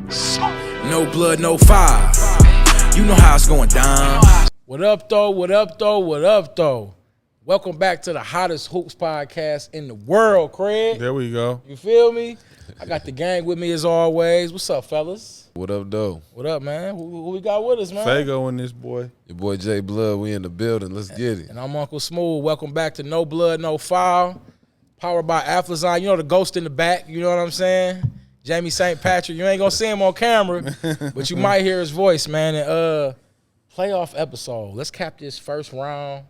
No blood, no fire. You know how it's going down. What up, though? What up, though? What up, though? Welcome back to the hottest hoops podcast in the world, Craig. There we go. You feel me? I got the gang with me as always. What's up, fellas? What up, though? What up, man? Who we got with us, man? Fago and this boy. Your boy J Blood, we in the building. Let's get it. And I'm Uncle Smooth. Welcome back to No Blood, No Foul. Powered by Athlazon. You know the ghost in the back. You know what I'm saying? Jamie St. Patrick. You ain't going to see him on camera, but you might hear his voice, man. And playoff episode. Let's cap this first round.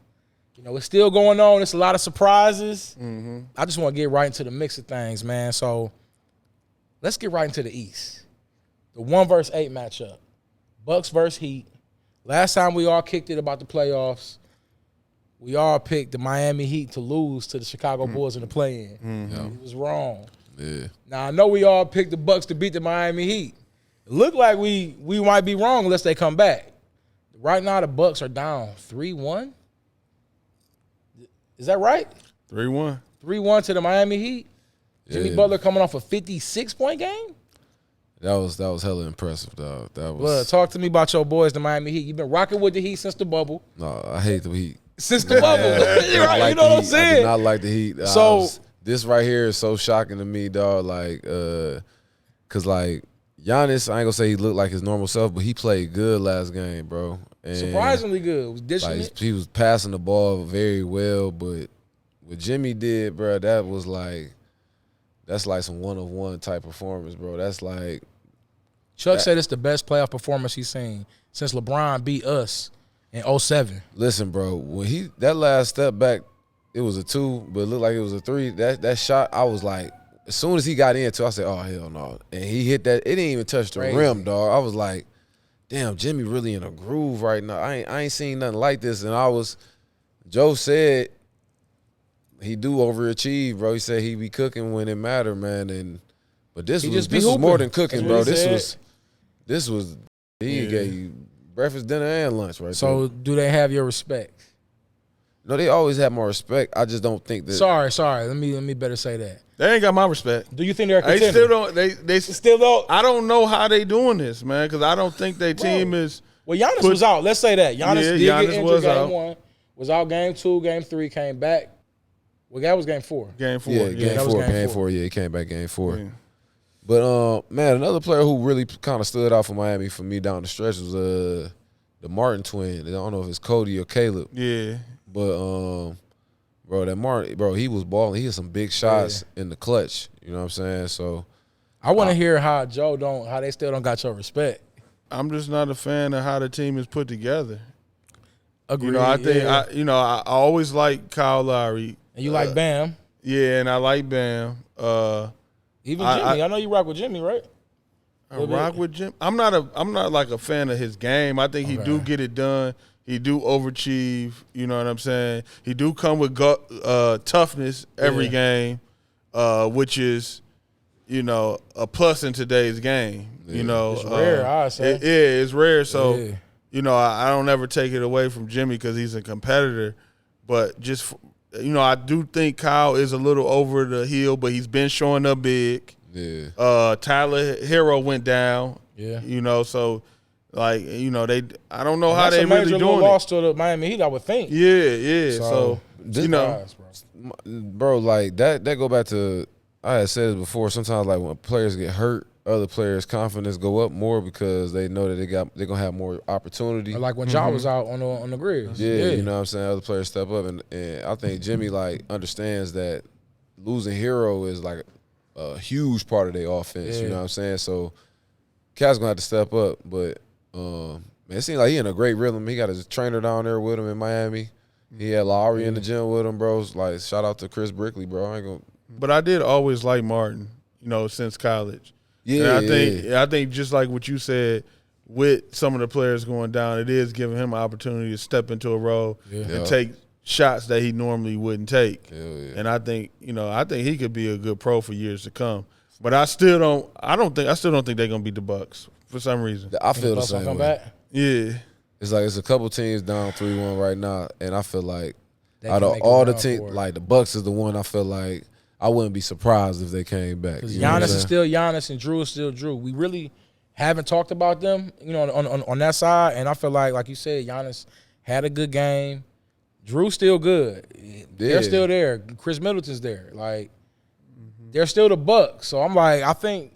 You know, it's still going on. It's a lot of surprises. I just want to get right into the mix of things, man. So let's get right into the East. The 1 versus 8 matchup. Bucks versus Heat. Last time we all kicked it about the playoffs, we all picked the Miami Heat to lose to the Chicago Bulls in the play-in. It was wrong. Yeah. Now, I know we all picked the Bucks to beat the Miami Heat. It looked like we might be wrong unless they come back. Right now, the Bucks are down 3-1. Is that right? 3-1. 3-1 to the Miami Heat. Jimmy Butler coming off a 56-point game? That was hella impressive, dog. That was. Blood, talk to me about your boys, the Miami Heat. You've been rocking with the Heat since the bubble. No, I hate the Heat. Since the bubble. Right, you know what I'm I saying? did not like the Heat. So this right here is so shocking to me, dog. Like, cause like Giannis, I ain't gonna say he looked like his normal self, but he played good last game, bro. And surprisingly good. Was dishing like, it. he was passing the ball very well, but what Jimmy did, bro, that was like, that's like some one-of-one type performance, bro. That's like. Chuck said it's the best playoff performance he's seen since LeBron beat us in 07. Listen, bro, when that last step back, it was a 2, but it looked like it was a 3. That shot, I was like, as soon as he got into, I said, oh, hell no. And he hit that. It didn't even touch the rim, dog. I was like, damn, Jimmy really in a groove right now. I ain't seen nothing like this. And Joe said he do overachieve, bro. He said he be cooking when it matter, man. But this was more than cooking, bro. He gave you breakfast, dinner, and lunch right there. So do they have your respect? No, they always have more respect. I just don't think that. Sorry. Let me better say that. They ain't got my respect. Do you think they're a contender? They still don't. They still don't. I don't know how they doing this, man, because I don't think their team is. Well, Giannis was out. Let's say that. Giannis did get injured was game out. 1. Was out game 2, game 3, came back. Well, that was game 4. Game 4. Yeah, game 4. Yeah, he came back game 4. Yeah. But, man, another player who really kind of stood out for Miami for me down the stretch was the Martin twin. I don't know if it's Cody or Caleb. Yeah. But, bro, that Martin, bro, he was balling. He had some big shots in the clutch. You know what I'm saying? So I want to hear how they still don't got your respect. I'm just not a fan of how the team is put together. Agreed. You know, I think I always like Kyle Lowry. And you like Bam. Yeah, and I like Bam. Even Jimmy. I know you rock with Jimmy, right? I rock with Jim. I'm not like a fan of his game. I think he do get it done. He do overachieve. You know what I'm saying? He do come with toughness every game, which is, a plus in today's game. Yeah. It's rare, I say. It's rare. So, I don't ever take it away from Jimmy because he's a competitor. But just, I do think Kyle is a little over the hill, but he's been showing up big. Yeah. Tyler Hero went down. Yeah. So like, I don't know how they really doing it. Lost to the Miami Heat, I would think. Yeah. So bro, like that go back to, I had said it before, sometimes like when players get hurt, other players' confidence go up more because they know that they're gonna have more opportunity. Like when Ja was out on the grid. Yeah, you know what I'm saying? Other players step up, and I think Jimmy like understands that losing Hero is like a huge part of their offense. You know what I'm saying? So Cat's gonna have to step up, but man, it seems like he in a great rhythm. He got his trainer down there with him in Miami. He had Lowry in the gym with him, bro. Like, shout out to Chris Brickley, bro. But I did always like Martin, since college. Yeah, and I think just like what you said, with some of the players going down, it is giving him an opportunity to step into a role and take shots that he normally wouldn't take. And I think he could be a good pro for years to come. But I still don't think they're gonna beat the Bucks for some reason. I feel the same way. Back? Yeah. It's like it's a couple teams down 3-1 right now, and I feel like out of all the teams, like the Bucks is the one I feel like I wouldn't be surprised if they came back. Because Giannis is still Giannis and Drew is still Drew. We really haven't talked about them, you know, on that side. And I feel like you said, Giannis had a good game. Drew's still good. They're still there. Chris Middleton's there. Like, they're still the Bucks. So I'm like, I think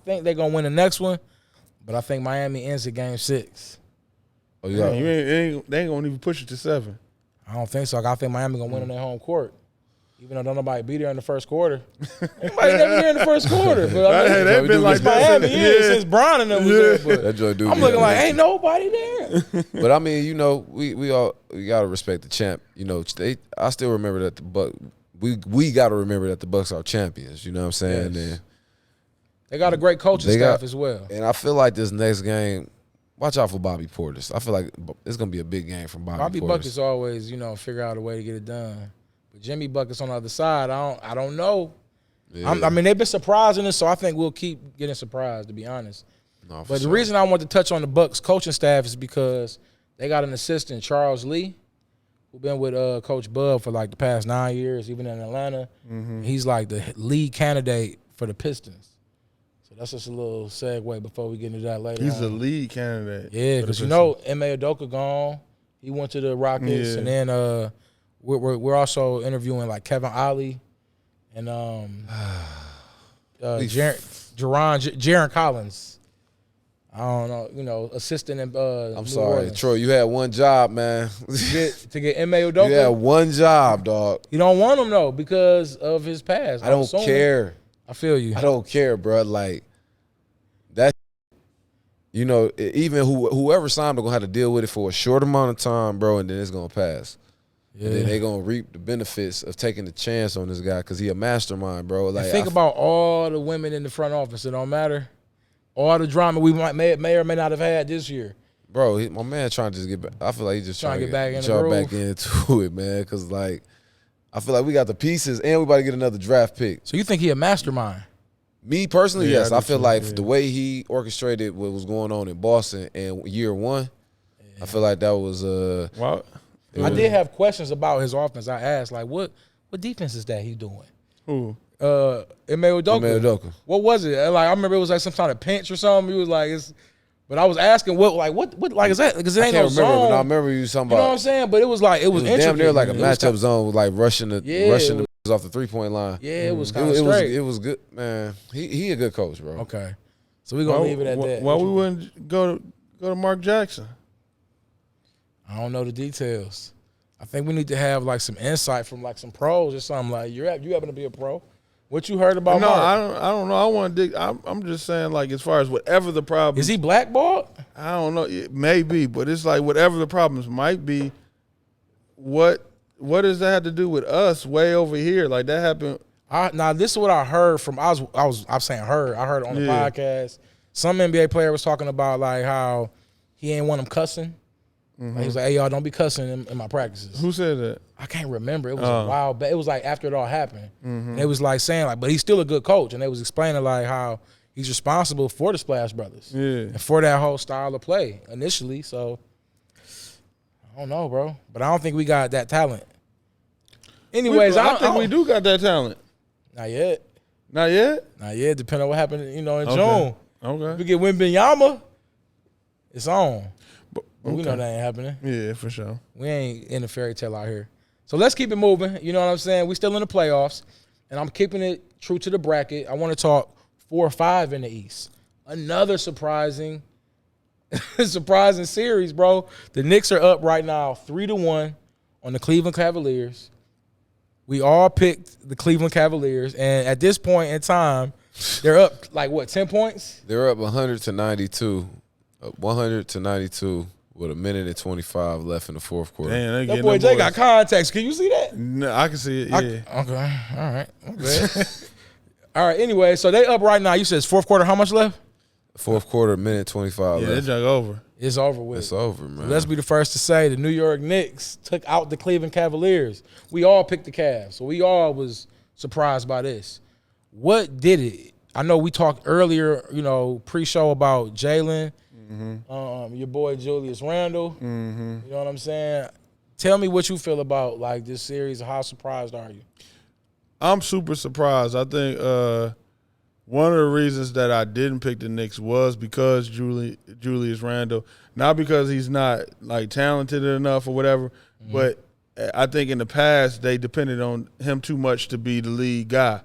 they're gonna win the next one, but I think Miami ends at Game 6. Oh yeah, they ain't gonna even push it to 7. I don't think so. I think Miami gonna win on their home court. Even though don't nobody be there in the first quarter. Anybody never there in the first quarter. But I mean, they've been like Miami since Bron and them was there. But that joint do I'm looking like, ain't nobody there. But I mean, you know, we gotta respect the champ. You know, I still remember that the Bucks. We gotta remember that the Bucks are champions. You know what I'm saying? Yes. And they got a great coaching staff as well. And I feel like this next game, watch out for Bobby Portis. I feel like it's gonna be a big game from Bobby Portis. Buckets always, you know, figure out a way to get it done. But Jimmy Buckets on the other side, I don't know. Yeah. I mean, they've been surprising us, so I think we'll keep getting surprised, to be honest. No, but the reason I want to touch on the Bucks coaching staff is because they got an assistant, Charles Lee, who's been with Coach Bud for like the past 9 years, even in Atlanta. Mm-hmm. He's like the lead candidate for the Pistons. So that's just a little segue before we get into that later. He's a lead candidate. Yeah, because you know, Ime Udoka gone. He went to the Rockets, and then we're also interviewing like Kevin Ollie and Jaron Collins. I don't know, you know, assistant in I'm New sorry, Orleans. Troy. You had one job, man. to get Ime Udoka. You had one job, dog. You don't want him though because of his past. I don't care. I feel you. I don't care, bro. Like that. You know, even whoever signed him gonna have to deal with it for a short amount of time, bro, and then it's gonna pass. Yeah. And then they gonna reap the benefits of taking the chance on this guy because he a mastermind, bro. Like, and think about all the women in the front office. It don't matter. All the drama we may or may not have had this year. Bro, my man trying to just get back. I feel like he's just trying to get back into it, man. Because, like, I feel like we got the pieces and we about to get another draft pick. So you think he a mastermind? Me personally, yes. I feel like the way he orchestrated what was going on in Boston in year one, I feel like that was I did have questions about his offense. I asked, like, what defense is that he doing? Who? Ime Udoka. What was it? Like, I remember it was like some kind of pinch or something. He was like, but I was asking what like is that? Because it ain't no zone. But I remember you talking about. You know what I'm saying? But it was like it was damn near like a matchup zone, with like rushing the off the 3-point line. Yeah, it was kind of straight. It was good, man. He a good coach, bro. Okay, so we gonna leave it at that. Why we wouldn't go to Mark Jackson? I don't know the details. I think we need to have like some insight from like some pros or something. Like you happen to be a pro. What you heard about Mark? I don't know. I want to dig. I'm just saying, like, as far as whatever the problem is, he blackballed? I don't know. It may be, but it's like whatever the problems might be. What does that have to do with us way over here? Like that happened. Now this is what I heard from. I heard on the podcast. Some NBA player was talking about like how he ain't want him cussing. Mm-hmm. Like, he was like, "Hey y'all, don't be cussing in my practices." Who said that? I can't remember. It was a while back. It was like after it all happened. Mm-hmm. And it was like saying like, but he's still a good coach. And they was explaining like how he's responsible for the Splash Brothers and for that whole style of play initially. So I don't know, bro. But I don't think we got that talent. Anyways, I think we do got that talent. Not yet. Not yet? Not yet. Depending on what happened, in June. Okay. If we get Wembanyama, it's on. But we know that ain't happening. Yeah, for sure. We ain't in a fairy tale out here. So let's keep it moving. You know what I'm saying? We still in the playoffs, and I'm keeping it true to the bracket. I want to talk 4 or 5 in the East. Another surprising series, bro. The Knicks are up right now 3-1 on the Cleveland Cavaliers. We all picked the Cleveland Cavaliers, and at this point in time, they're up like what, 10 points? They're up 100-92. 100-92 with 1:25 left in the fourth quarter. Damn, that boy Jay got context. Can you see that? No, I can see it. Yeah. Okay. All right. Okay. All right. Anyway, so they up right now. You said it's fourth quarter. How much left? Fourth quarter, 1:25 left. Yeah, it's over. It's over with. It's over, man. So let's be the first to say the New York Knicks took out the Cleveland Cavaliers. We all picked the Cavs, so we all was surprised by this. What did it? I know we talked earlier, pre-show about Jalen, your boy Julius Randle. Mm-hmm. You know what I'm saying? Tell me what you feel about like this series. How surprised are you? I'm super surprised. I think one of the reasons that I didn't pick the Knicks was because Julius Randle, not because he's not like talented enough or whatever, but I think in the past they depended on him too much to be the lead guy.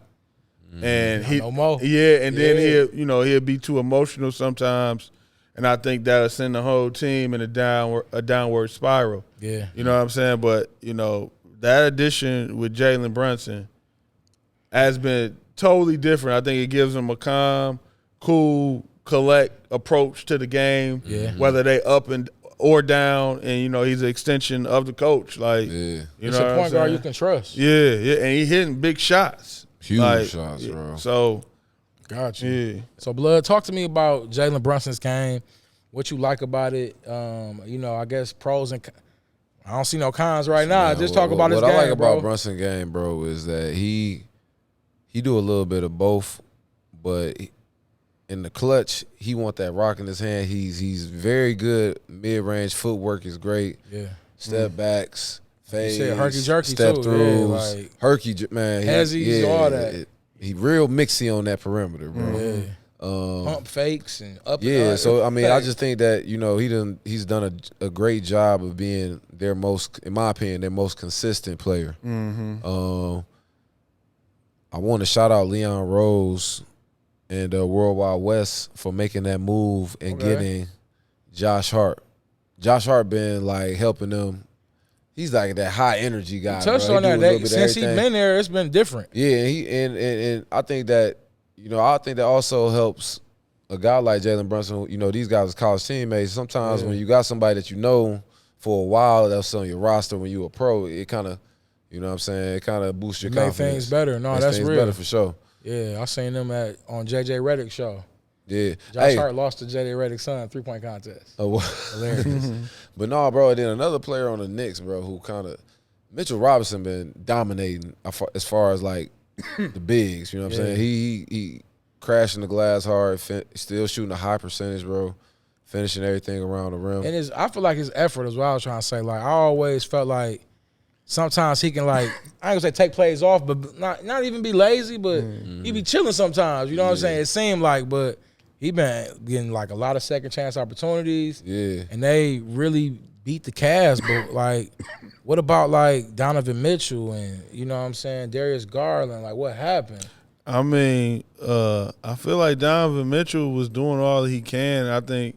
And then he'll be too emotional sometimes, and I think that'll send the whole team in a downward spiral. Yeah, you know what I'm saying. But that addition with Jalen Brunson has been totally different. I think it gives them a calm, cool, collect approach to the game. Yeah, whether they up or down, and he's an extension of the coach. Like, it's a point guard you can trust. Yeah, and he hitting big shots. Huge shots, bro. So, got you. Yeah. So, Blood, talk to me about Jalen Brunson's game. What you like about it? I guess pros and I don't see no cons right now. Just talk about his game, What I like bro. about Brunson's game, bro, is that he do a little bit of both, but in the clutch, he want that rock in his hand. He's very good. Mid-range footwork is great. Yeah. Step backs. Fades, herky-jerky step too, throughs, like herky, man. hezzies, all that. He real mixy on that perimeter, bro. Yeah. Pump fakes and up. Yeah, and so I mean, I just think that he's done a great job of being their most, in my opinion, their most consistent player. mm-hmm. I want to shout out Leon Rose and World Wide West for making that move and getting Josh Hart. Josh Hart been like helping them. He's like that high energy guy. He touched bro. on that. Since he's been there, it's been different. Yeah, and I think that also helps a guy like Jalen Brunson. These guys are college teammates. Sometimes when you got somebody that for a while that's on your roster when you a pro, it kind of, you know what I'm saying, it kind of boosts your confidence. Make things better. No, Makes that's things real. better for sure. Yeah, I seen them on JJ Redick's show. Yeah, Josh Hart lost to JJ Redick's son 3-point contest. Oh, well. Hilarious. But no, bro. Then another player on the Knicks, bro, who kind of Mitchell Robinson been dominating as far as like the bigs. You know what I'm saying? He crashing the glass hard, still shooting a high percentage, bro. Finishing everything around the rim. And I feel like his effort is what I was trying to say. Like I always felt like sometimes he can like I ain't gonna say take plays off, but not even be lazy, but he be chilling sometimes. You know what I'm saying? It seemed like, but he been getting like a lot of second chance opportunities. Yeah. And they really beat the Cavs. But like, what about like Donovan Mitchell and you know what I'm saying, Darius Garland? Like what happened? I mean, I feel like Donovan Mitchell was doing all he can. I think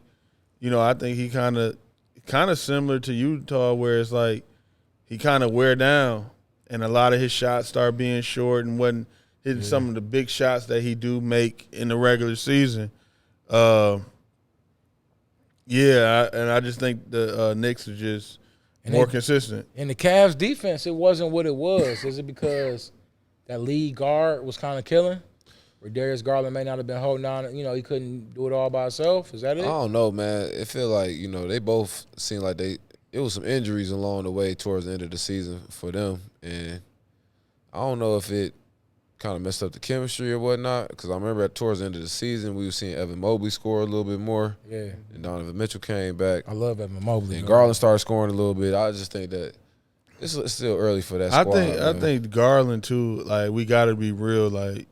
he kind of similar to Utah, where it's like he kind of wear down, and a lot of his shots start being short and wasn't hitting some of the big shots that he do make in the regular season. And I just think the Knicks are just more consistent. In the Cavs defense, it wasn't what it was. Is it because that lead guard was kind of killing? Where Darius Garland may not have been holding on, he couldn't do it all by himself. Is that it? I don't know, man. It feel like, they both seem like it was some injuries along the way towards the end of the season for them. And I don't know if it kind of messed up the chemistry or whatnot, because I remember towards the end of the season, we were seeing Evan Mobley score a little bit more. Yeah. And Donovan Mitchell came back. I love Evan Mobley. And Garland started scoring a little bit. I just think that it's still early for that squad. I think Garland, too, like, we got to be real. Like,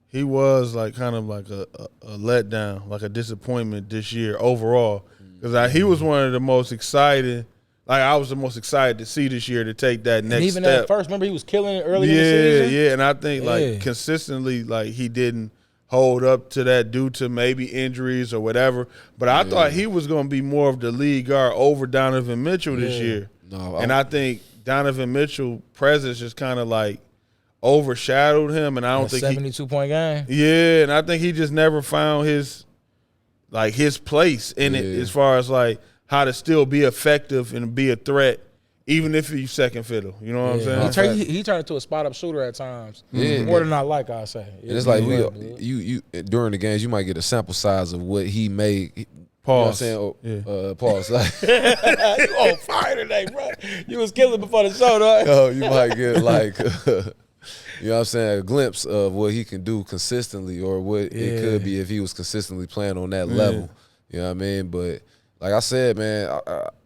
he was, like, kind of like a letdown, like a disappointment this year overall. Because he was one of the most excited. Like, I was the most excited to see this year to take that next even step. at first, remember he was killing it early in the season? Yeah, and I think, like, consistently, like, he didn't hold up to that due to maybe injuries or whatever. But I thought he was going to be more of the lead guard over Donovan Mitchell this year. And I think Donovan Mitchell's presence just kind of, like, overshadowed him. And I don't think 72-point game. Yeah, and I think he just never found his place in it as far as, like, how to still be effective and be a threat, even if he's second fiddle. You know what I'm saying? He turned into a spot-up shooter at times. More than I like, I say. And it's like you during the games, you might get a sample size of what he made. Pause. You know what I'm saying? Pause. You on fire today, bro. You was killing before the show, though. Oh, you might get like, you know what I'm saying, a glimpse of what he can do consistently, or what it could be if he was consistently playing on that level. You know what I mean? But like I said, man,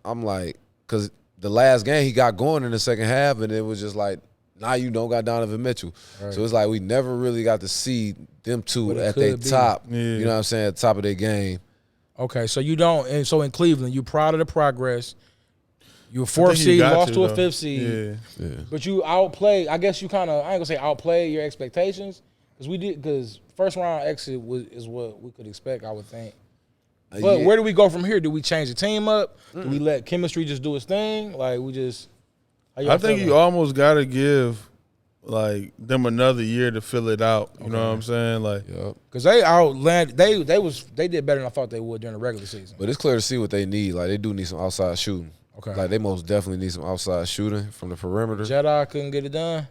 I'm like, because the last game he got going in the second half, and it was just like, now you don't got Donovan Mitchell. Right. So it's like we never really got to see them two at their top. Yeah. You know what I'm saying? At the top of their game. Okay, so you don't. And so in Cleveland, you proud of the progress. You a 4th seed, lost to a 5th seed. Yeah. But you outplayed. I guess you kind of. I ain't gonna say outplayed your expectations because first round exit is what we could expect. I would think. But where do we go from here? Do we change the team up? Do we let chemistry just do its thing? Like we just. I think you almost got to give like them another year to fill it out. You know what I'm saying? Like, because they outlanded. They did better than I thought they would during the regular season. But it's clear to see what they need. Like they do need some outside shooting. Okay. Like they most definitely need some outside shooting from the perimeter. Jedi couldn't get it done.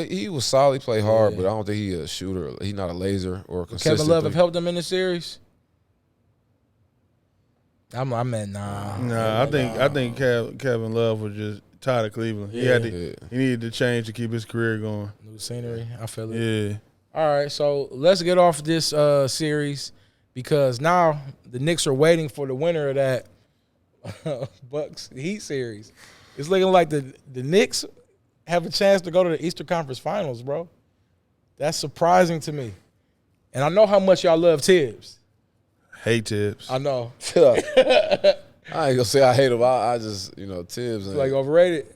He was solid. He played hard, but I don't think he a shooter. He's not a laser or a consistent. Kevin Love have helped them in this series. I meant nah. Nah, I think Kevin Love was just tired of Cleveland. Yeah. He needed to change to keep his career going. New scenery. I feel it. Yeah. All right, so let's get off this series because now the Knicks are waiting for the winner of that Bucks Heat series. It's looking like the Knicks have a chance to go to the Eastern Conference Finals, bro. That's surprising to me. And I know how much y'all love Tibbs. Hate Tibbs. I know. I ain't gonna say I hate him. I just, Tibbs. Like overrated.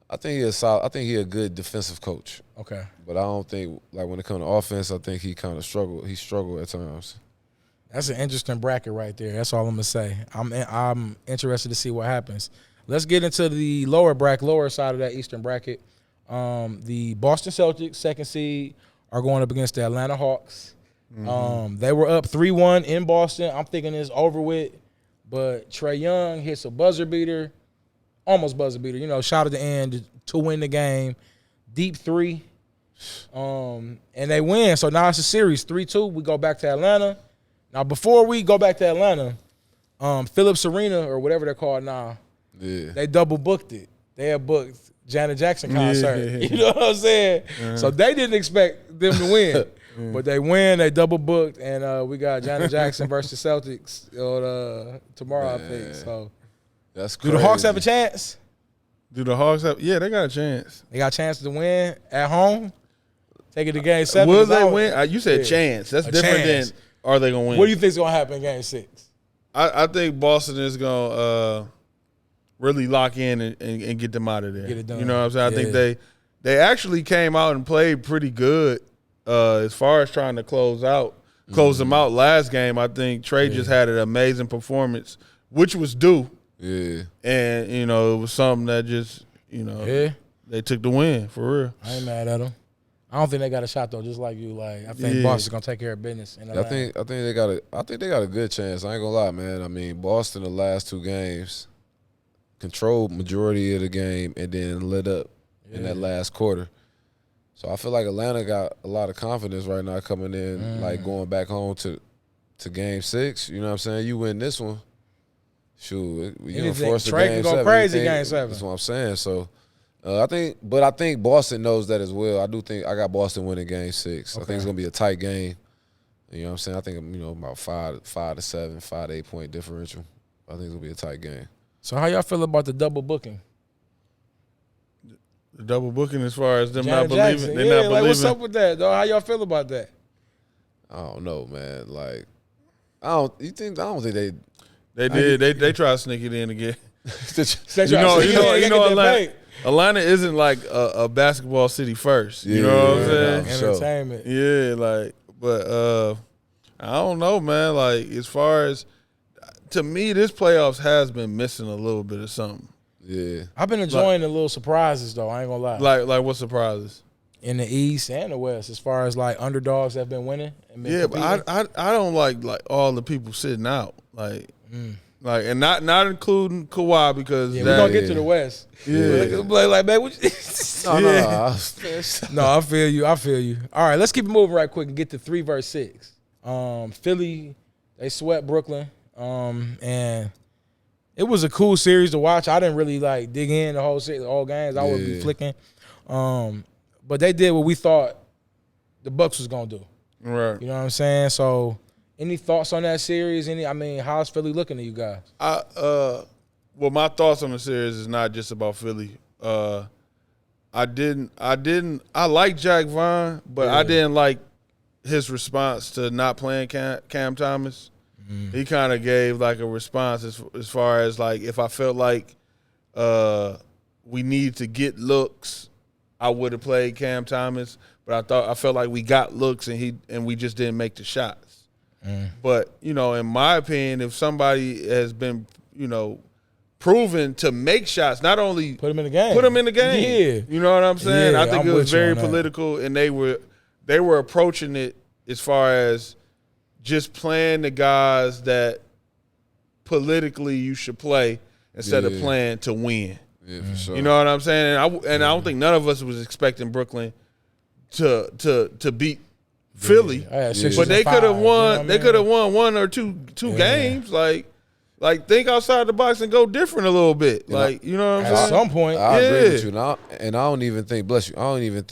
I think he is solid. I think he a good defensive coach. Okay. But I don't think, like, when it comes to offense, I think he kind of struggled. He struggled at times. That's an interesting bracket right there. That's all I'm gonna say. I'm interested to see what happens. Let's get into the lower side of that Eastern bracket. The Boston Celtics, 2nd seed, are going up against the Atlanta Hawks. They were up 3-1 in Boston. I'm thinking it's over with, but Trae Young hits a buzzer beater, almost buzzer beater. Shot at the end to win the game, deep 3, and they win. So now it's a series 3-2. We go back to Atlanta. Now before we go back to Atlanta, Phillips Arena or whatever they're called now, they double booked it. They had booked Janet Jackson concert. Yeah. You know what I'm saying? So they didn't expect them to win. But they win, they double booked, and we got Janet Jackson versus Celtics tomorrow, I think. So that's crazy. Do the Hawks have a chance? Do the Hawks have? Yeah, they got a chance. They got a chance to win at home. Take it to Game 7. Will they win? You said chance. That's different than are they gonna win? What do you think is gonna happen in Game 6? I think Boston is gonna really lock in and get them out of there. Get it done. You know what I'm saying? I think they actually came out and played pretty good. As far as trying to close them out last game, I think Trae just had an amazing performance, which was due. Yeah. And, it was something that just, they took the win, for real. I ain't mad at them. I don't think they got a shot, though, just like you. Like I think Boston's going to take care of business. I think they got a good chance. I ain't going to lie, man. I mean, Boston, the last 2 games, controlled majority of the game and then lit up in that last quarter. So I feel like Atlanta got a lot of confidence right now coming in, like going back home to Game 6. You know what I'm saying? You win this one, shoot, you gonna force a Trae Game can go 7. crazy Game 7. That's what I'm saying. So I think Boston knows that as well. I do think I got Boston winning Game 6. Okay. I think it's gonna be a tight game. You know what I'm saying? I think about 5 to 7, 5 to 8 point differential. I think it's gonna be a tight game. So how y'all feel about the double booking? The double booking as far as them Janet not Jackson. believing. They're not believing. What's up with that, though? How y'all feel about that? I don't know, man. Like, I don't think they did. They try to sneak it in again. Atlanta isn't like a basketball city first. You know what I'm saying? Entertainment. Yeah, but I don't know, man. Like, as far as, to me, this playoffs has been missing a little bit of something. Yeah, I've been enjoying the little surprises, though. I ain't gonna lie. Like what surprises? In the East and the West, as far as like underdogs that have been winning. And been but I don't like all the people sitting out, like and not including Kawhi because we're gonna get to the West. Yeah, like man, no, I feel you. All right, let's keep it moving right quick and get to 3 versus 6. Philly, they swept Brooklyn, and it was a cool series to watch. I didn't really like dig in the whole series, the whole games. I would be flicking, but they did what we thought the Bucks was gonna do. Right. You know what I'm saying? So, any thoughts on that series? How's Philly looking to you guys? Well, my thoughts on the series is not just about Philly. I like Jack Vaughn, but I didn't like his response to not playing Cam Thomas. He kind of gave like a response as far as like if I felt like we need to get looks, I would have played Cam Thomas. But I felt like we got looks and we just didn't make the shots. But in my opinion, if somebody has been proven to make shots, not only put them in the game. Yeah, you know what I'm saying. Yeah, I think it was very political, and they were approaching it as far as just playing the guys that politically you should play instead of playing to win. Yeah, for sure. You know what I'm saying? And I don't think none of us was expecting Brooklyn to beat Philly, but they could have won. They could have won one or two games. Like think outside the box and go different a little bit. You know what I'm saying? At some point, I agree with you. And I don't even think. Bless you. I don't even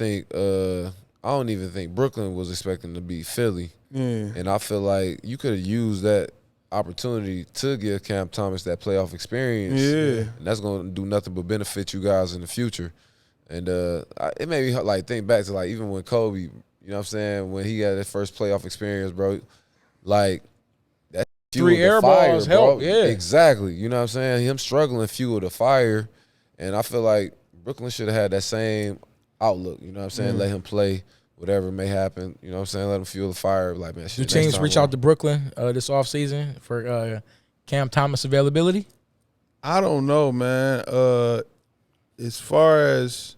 think Brooklyn was expecting to beat Philly. And I feel like you could have used that opportunity to give Cam Thomas that playoff experience. And that's going to do nothing but benefit you guys in the future. And it made me like think back to like even when Kobe, you know what I'm saying, when he had his first playoff experience, bro, like that 3 air balls help, exactly. You know what I'm saying? Him struggling fueled the fire, and I feel like Brooklyn should have had that same outlook. You know what I'm saying? Let him play whatever may happen. You know what I'm saying? Let him fuel the fire. Like man, shit. Do teams reach out to Brooklyn this offseason for Cam Thomas availability? I don't know, man. As far as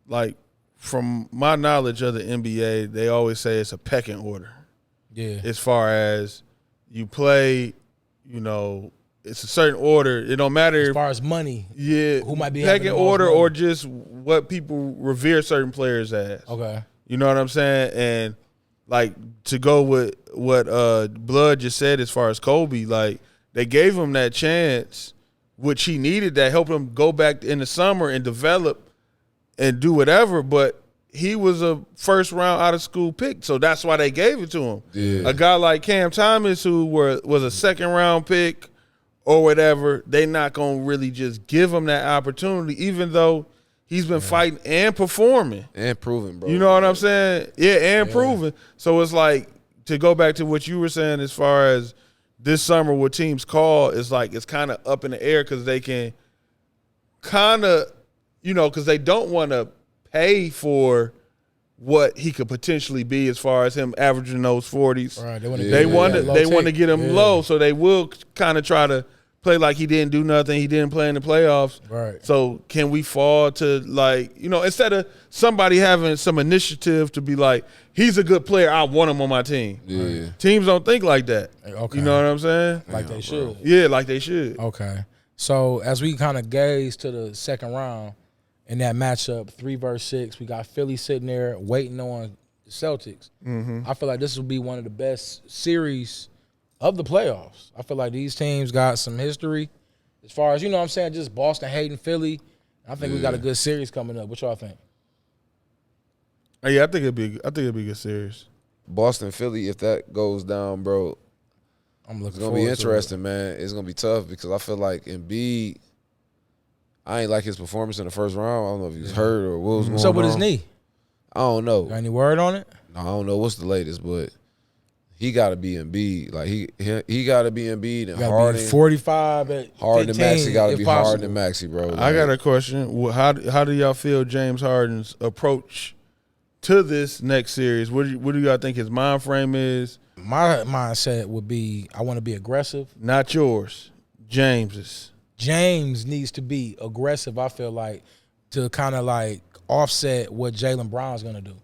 like from my knowledge of the NBA, they always say it's a pecking order. Yeah. As far as you play, it's a certain order. It don't matter as far as money. Yeah. Who might be pecking order or just what people revere certain players as. Okay. You know what I'm saying? And like to go with what Blood just said as far as Kobe, like they gave him that chance, which he needed, that helped him go back in the summer and develop and do whatever, but he was a first round out of school pick, so that's why they gave it to him. Yeah. A guy like Cam Thomas, who was a second round pick or whatever, they not gonna really just give him that opportunity, even though he's been fighting and performing and proving, bro. You know what I'm saying? Yeah, and proving. So it's like to go back to what you were saying as far as this summer, what teams call is like it's kind of up in the air because they can kind of. Because they don't want to pay for what he could potentially be as far as him averaging those 40s. Right. They want to get him low, so they will kind of try to play like he didn't do nothing. He didn't play in the playoffs. Right. So can we fall to instead of somebody having some initiative to be like, he's a good player, I want him on my team. Yeah. Teams don't think like that. Okay. You know what I'm saying? Like they should. Yeah, like they should. Okay. So as we kind of gaze to the second round, in that matchup, 3 versus 6, we got Philly sitting there waiting on the Celtics. I feel like this will be one of the best series of the playoffs. I feel like these teams got some history as far as, just Boston hating Philly. I think we got a good series coming up. What y'all think? Yeah, I think it'd be a good series. Boston, Philly, if that goes down, bro, It's gonna be interesting, man. It's gonna be tough because I feel like Embiid, I ain't like his performance in the first round. I don't know if he was hurt or what was going on. What's up with his knee? I don't know. Got any word on it? No, I don't know what's the latest, but he got to be Embiid. Like he got to be Embiid and Harden. 45 at Harden and 15, Maxey got to be possible. Harden and Maxey, bro. Like, I got a question. How do y'all feel James Harden's approach to this next series? What do y'all think his mind frame is? My mindset would be I want to be aggressive. Not yours, James's. James needs to be aggressive, I feel like, to kind of like offset what Jaylen Brown's going to do.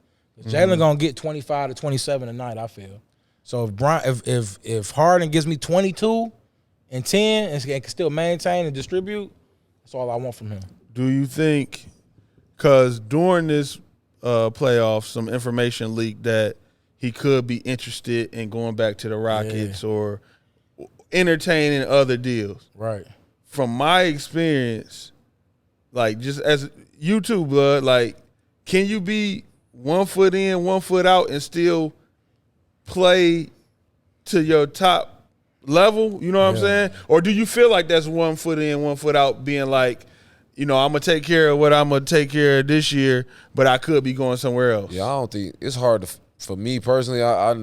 Jaylen going to get 25 to 27 tonight, I feel. So if Harden gives me 22 and 10 and can still maintain and distribute, that's all I want from him. Do you think, because during this playoff, some information leaked that he could be interested in going back to the Rockets or entertaining other deals? Right. From my experience, like just as you too, Blood, like can you be 1 foot in, 1 foot out and still play to your top level? You know what I'm saying? Or do you feel like that's 1 foot in, 1 foot out being like, I'm going to take care of what I'm going to take care of this year, but I could be going somewhere else? Yeah, I don't think – it's hard for me personally, I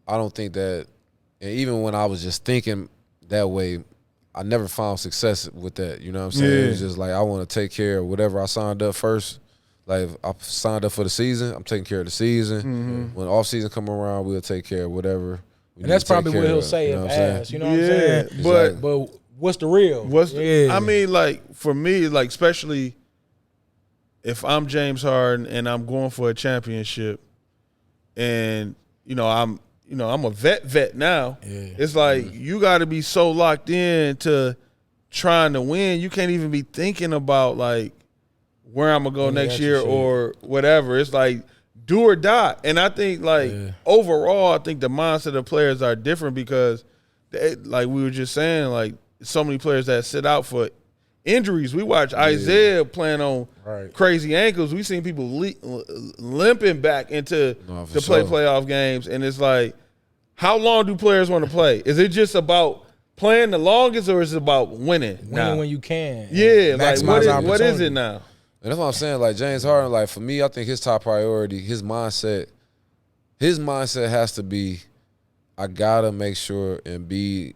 don't think that, and even when I was just thinking that way, I never found success with that. You know what I'm saying? Yeah. It was just like I want to take care of whatever I signed up first. Like if I signed up for the season, I'm taking care of the season. Mm-hmm. When off season come around, we'll take care of whatever. And that's probably what he'll say if asked. You know what I'm saying? But what's the real? I mean, like for me, like especially if I'm James Harden and I'm going for a championship, and I'm a vet now. Yeah. It's like you got to be so locked in to trying to win. You can't even be thinking about like where I'm gonna go next year or whatever. It's like do or die. And I think overall, I think the mindset of players are different because, like we were just saying, like so many players that sit out for injuries. We watch Isaiah playing on crazy ankles. We seen people limping back into play playoff games, and it's like, how long do players want to play? Is it just about playing the longest, or is it about winning? Winning when you can. Yeah, like what is it now? And that's what I'm saying. Like James Harden, like for me, I think his top priority, his mindset has to be, I gotta make sure Embiid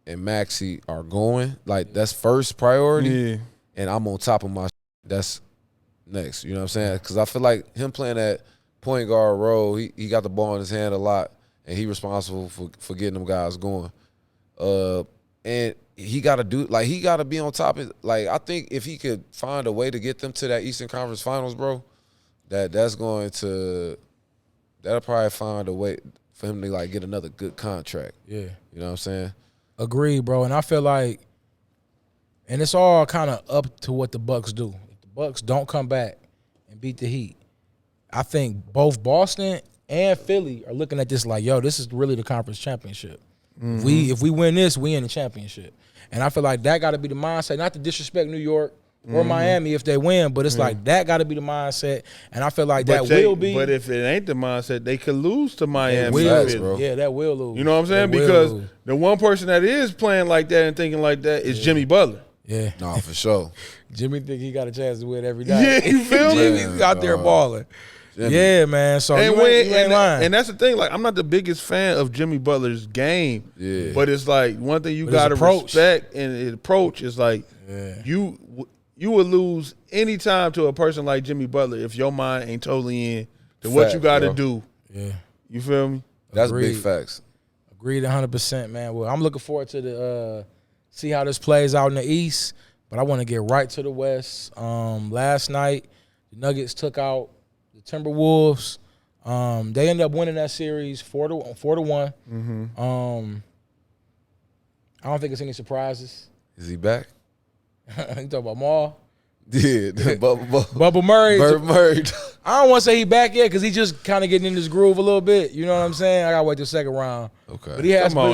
and Maxey are going. Like that's first priority. Yeah. And I'm on top of my that's next. You know what I'm saying? Because I feel like him playing that point guard role, he got the ball in his hand a lot, and he responsible for getting them guys going. And he got to he got to be on top of, like, I think if he could find a way to get them to that Eastern Conference Finals, bro, that'll probably find a way for him to, like, get another good contract. Yeah. You know what I'm saying? Agreed, bro. And I feel like, and it's all kind of up to what the Bucks do. If the Bucks don't come back and beat the Heat, I think both Boston and Philly are looking at this like, yo, this is really the conference championship. Mm-hmm. If we win this, we in the championship. And I feel like that got to be the mindset, not to disrespect New York or Miami if they win, but it's like that got to be the mindset. And I feel like will be. But if it ain't the mindset, they could lose to Miami. Bro. Yeah, that will lose. You know what I'm saying? Because the one person that is playing like that and thinking like that is Jimmy Butler. Yeah. No, for sure. Jimmy think he got a chance to win every night. Yeah, you feel me? Jimmy's out there balling. Yeah, man. So you ain't lying. And that's the thing. Like, I'm not the biggest fan of Jimmy Butler's game. Yeah. But it's like one thing you got to respect, and his approach is like you will lose any time to a person like Jimmy Butler if your mind ain't totally in to what you got to do. Yeah. You feel me? That's big facts. Agreed 100%, man. Well, I'm looking forward to see how this plays out in the East, but I want to get right to the West. Last night, the Nuggets took out Timberwolves. They ended up winning that series 4-1. Mm-hmm. I don't think it's any surprises. Is he back? You talking about Maul? Yeah, Bubba Murray. Murray. I don't want to say he back yet because he just kind of getting in this groove a little bit. You know what I'm saying? I got to wait till second round. Okay. But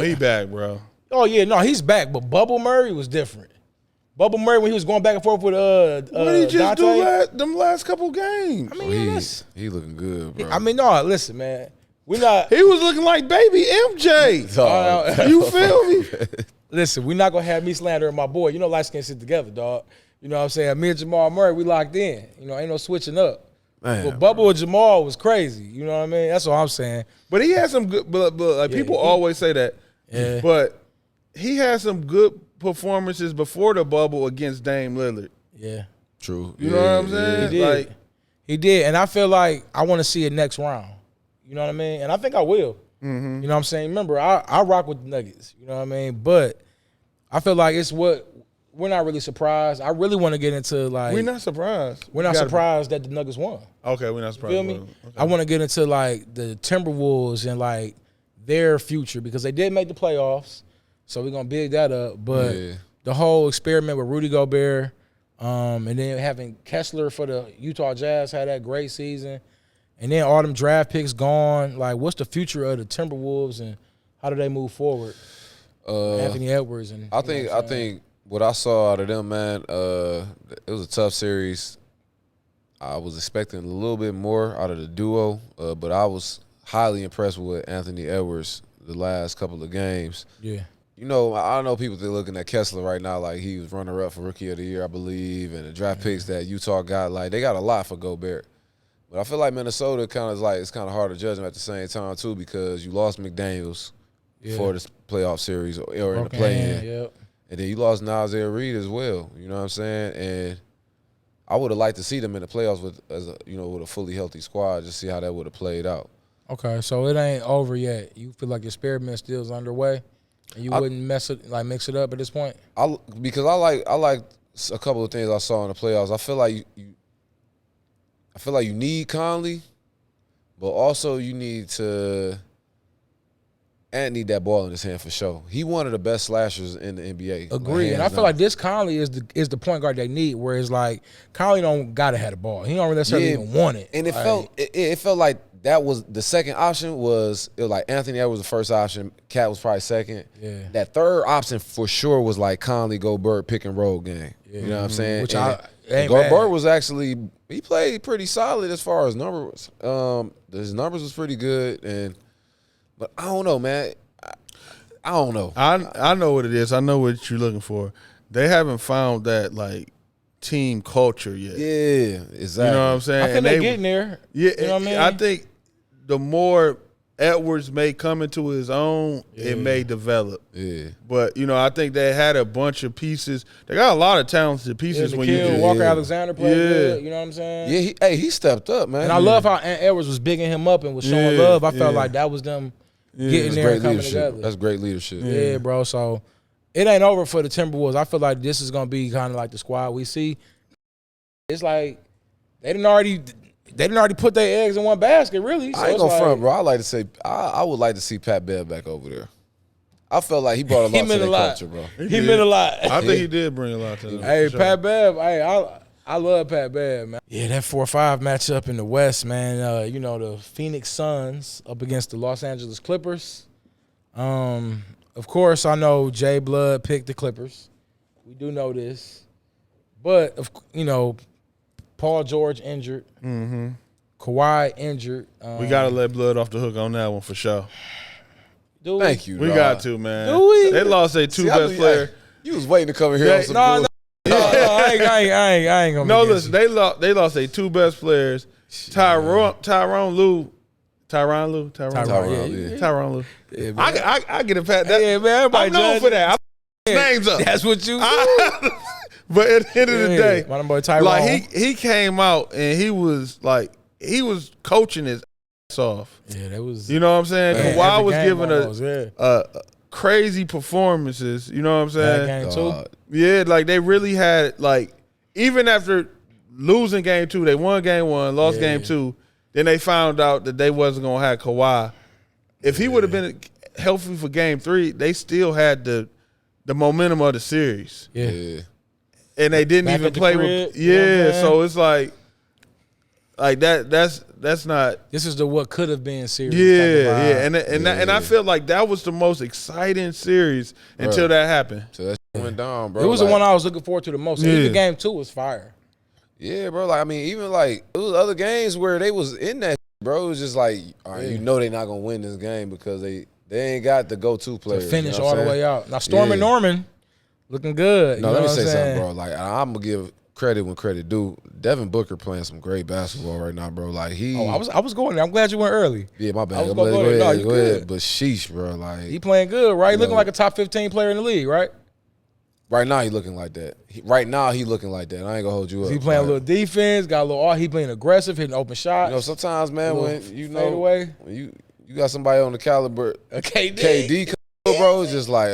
he back, bro. Oh, yeah, no, he's back. But Bubba Murray was different. Bubba Murray, when he was going back and forth with what did he just Dante, do them last couple games? I mean, he looking good, bro. I mean, no, listen, man. We're not. He was looking like baby MJ. You feel me? Listen, we're not going to have me slandering my boy. You know, light skin sit together, dog. You know what I'm saying? Me and Jamal Murray, we locked in. You know, ain't no switching up. Man, but Bubba and Jamal was crazy. You know what I mean? That's what I'm saying. But he had some good, but like people always say that. Yeah. But he had some good performances before the bubble against Dame Lillard. Yeah. True. You know what I'm saying? He did. He did. And I feel like I want to see it next round. You know what I mean? And I think I will. Mm-hmm. You know what I'm saying? Remember, I rock with the Nuggets. You know what I mean? But I feel like it's what we're not really surprised. I really want to get into like we're not surprised. We're not surprised that the Nuggets won. Okay, we're not surprised. You feel me? Okay. I want to get into like the Timberwolves and like their future because they did make the playoffs. So we're gonna big that up. But the whole experiment with Rudy Gobert, and then having Kessler for the Utah Jazz had that great season. And then all them draft picks gone. Like, what's the future of the Timberwolves and how do they move forward? Anthony Edwards and I think what I saw out of them, man, it was a tough series. I was expecting a little bit more out of the duo, but I was highly impressed with Anthony Edwards the last couple of games. Yeah. You know, I know people they're looking at Kessler right now like he was runner-up for Rookie of the Year, I believe, and the draft picks that Utah got, like they got a lot for Gobert. But I feel like Minnesota kind of it's kind of hard to judge them at the same time too because you lost McDaniels before this playoff series or in the play-in, and then you lost Nasir Reed as well. You know what I'm saying? And I would have liked to see them in the playoffs with a fully healthy squad, just see how that would have played out. Okay, so it ain't over yet. You feel like your experiment still is underway, and you wouldn't mix it up at this point. Because I like a couple of things I saw in the playoffs. I feel like you need Conley, but also you need that ball in his hand for sure. He one of the best slashers in the NBA. Agree, and I feel like this Conley is the point guard they need. Whereas like Conley don't gotta have the ball. He don't really necessarily even want it. And it felt like that was the second option. Was like Anthony Edwards was the first option. Cat was probably second. Yeah. That third option for sure was like Conley, Gobert, pick and roll game. Yeah. You know what I'm saying? Which Gobert was actually he played pretty solid as far as numbers. His numbers was pretty good but I don't know, man. I don't know. I know what it is. I know what you're looking for. They haven't found that like team culture yet. Yeah, exactly. You know what I'm saying? I think they're getting there. Yeah, you know what I mean? I think the more Edwards may come into his own, it may develop. Yeah. But, I think they had a bunch of pieces. They got a lot of talented pieces when you do. Walker Alexander played good. You know what I'm saying? Yeah, he stepped up, man. And I love how Edwards was bigging him up and was showing love. I felt like that was them getting there and coming together. That's great leadership. Yeah, bro. So it ain't over for the Timberwolves. I feel like this is going to be kind of like the squad we see. It's like they didn't already put their eggs in one basket, really. So I ain't gonna front, bro. I would like to see Pat Bev back over there. I felt like he brought a lot to the culture, bro. He meant a lot. I think he did bring a lot to them. Hey, Pat Bev. Hey, I love Pat Bev, man. Yeah, that 4-5 matchup in the West, man. The Phoenix Suns up against the Los Angeles Clippers. Of course, I know Jay Blood picked the Clippers. We do know this. But, Paul George injured. Mm-hmm. Kawhi injured. We got to let Blood off the hook on that one for sure. Thank you, We got to, man. Do we? They lost their two best players. You was waiting to come in here on some bull. No, I ain't gonna. No, listen, they lost their two best players, Tyronn Lue. Yeah, I get a pat. Yeah, man. I'm known for that. Names up. That's what you. But at the end of the day, my boy Tyronn. Like he came out and he was coaching his ass off. Yeah, that was. You know what I'm saying? Kawhi was giving a crazy performances. You know what I'm saying? Game two. Yeah, like they really had even after losing game 2, they won game 1, lost game 2. Then they found out that they wasn't gonna have Kawhi. If he would have been healthy for game 3, they still had the momentum of the series. Yeah. And they didn't even play with. Yeah, so it's like that's not. This is the what could have been series. Yeah, and I feel like that was the most exciting series until that happened. So that went down, bro. It was the one I was looking forward to the most. Even game 2 was fire. Yeah, bro. Even it was other games where they was in that, bro. It was just like, all right, they're not gonna win this game because they ain't got the go-to players. To finish all the way out. Now Storm and Norman looking good. No, let me say something, bro. I'm gonna give credit when credit due. Devin Booker playing some great basketball right now, bro. I was going there. I'm glad you went early. Yeah, my bad. Go ahead. But sheesh, bro. He playing good, right? Looking like a top 15 player in the league, right? Right now he looking like that. I ain't gonna hold you up. He playing a little defense, he playing aggressive, hitting open shots. Sometimes, man, when away. when you got somebody on the caliber KD, bro, it's just like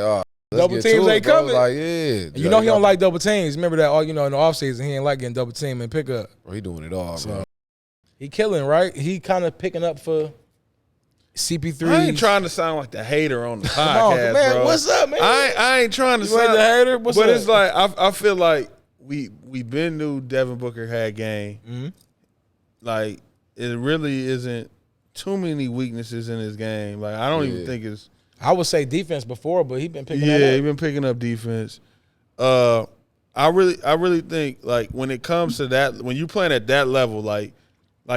double teams ain't coming. Like, yeah. He don't like double teams. Remember that in the offseason, he ain't like getting double team and pick up. Bro, he doing it all, bro. He killing, right? He kind of picking up for CP3. I ain't trying to sound like the hater on the podcast, Come on, man, bro. what's up, man? I ain't trying to sound the hater. What's but up? It's like I feel like we been knew Devin Booker had game. Mm-hmm. Like it really isn't too many weaknesses in his game. Like I don't even think it's. I would say defense before, but he been picking that up. Yeah, he been picking up defense. I really think when it comes to that, when you playing at that level, like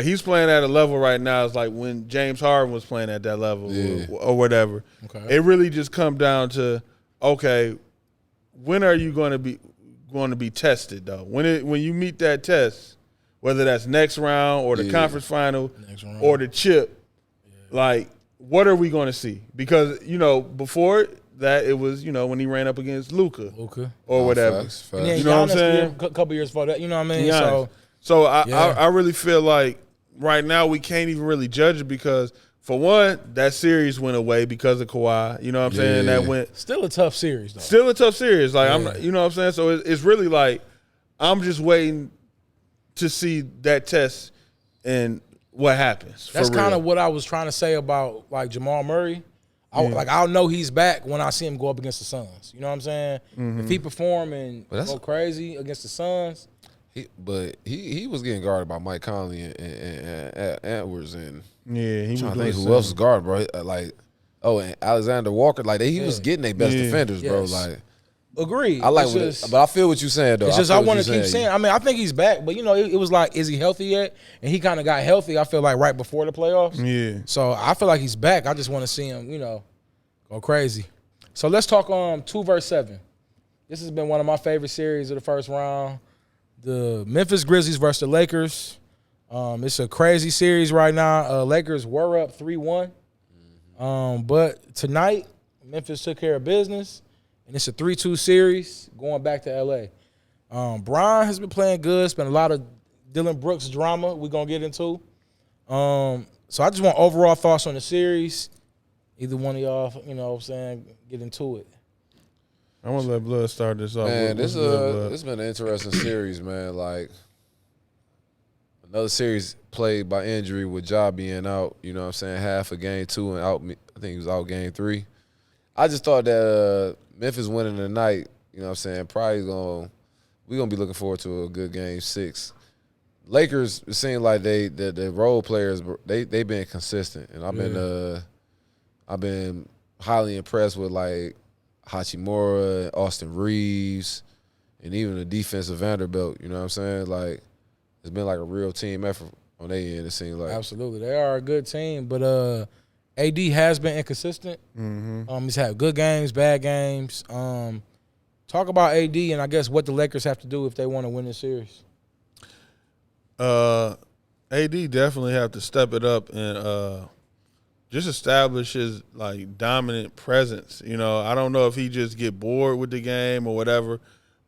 he's playing at a level right now. It's like when James Harden was playing at that level or whatever. Okay. It really just come down to when are you going to be tested though? When you meet that test, whether that's next round or the conference final or the chip. Yeah. Like, what are we going to see? Because, before that, it was, when he ran up against Luka or whatever. Facts. You know what I'm saying? A couple years before that, you know what I mean? Yeah. So I really feel like right now we can't even really judge it because, for one, that series went away because of Kawhi. You know what I'm saying? That went still a tough series, though. Still a tough series. Like I'm, you know what I'm saying? So it's really like I'm just waiting to see that test and what happens. That's kind of what I was trying to say about like Jamal Murray. I'll know he's back when I see him go up against the Suns. You know what I'm saying? Mm-hmm. If he perform and go crazy against the Suns. He was getting guarded by Mike Conley and Edwards and he was trying to think who else was guarded, bro. And Alexander Walker, like he was getting their best defenders, bro. Like, agreed. I like, but I feel what you're saying though. It's just I want to keep saying. I mean, I think he's back, but it was like, is he healthy yet? And he kind of got healthy. I feel like right before the playoffs. Yeah. So I feel like he's back. I just want to see him, go crazy. So let's talk 2 vs. 7. This has been one of my favorite series of the first round. The Memphis Grizzlies versus the Lakers. It's a crazy series right now. Lakers were up 3-1. But tonight, Memphis took care of business, and it's a 3-2 series going back to L.A. Bron has been playing good. It's been a lot of Dylan Brooks drama we're going to get into. So I just want overall thoughts on the series. Either one of y'all, get into it. I want to let Blood start this off. Man, this been an interesting series, man. Like, another series played by injury with Ja being out, half of game 2 and out. I think he was out game 3. I just thought that Memphis winning tonight, probably we're going to be looking forward to a good game 6. Lakers, it seemed like the role players, they've been consistent. And I've been highly impressed with, like, Hachimura, Austin Reeves, and even the defense of Vanderbilt. You know what I'm saying? Like, it's been like a real team effort on their end, it seems like. Absolutely. They are a good team, but AD has been inconsistent. Mm-hmm. He's had good games, bad games. Talk about AD and I guess what the Lakers have to do if they want to win this series. AD definitely have to step it up and just establish his like dominant presence. I don't know if he just get bored with the game or whatever,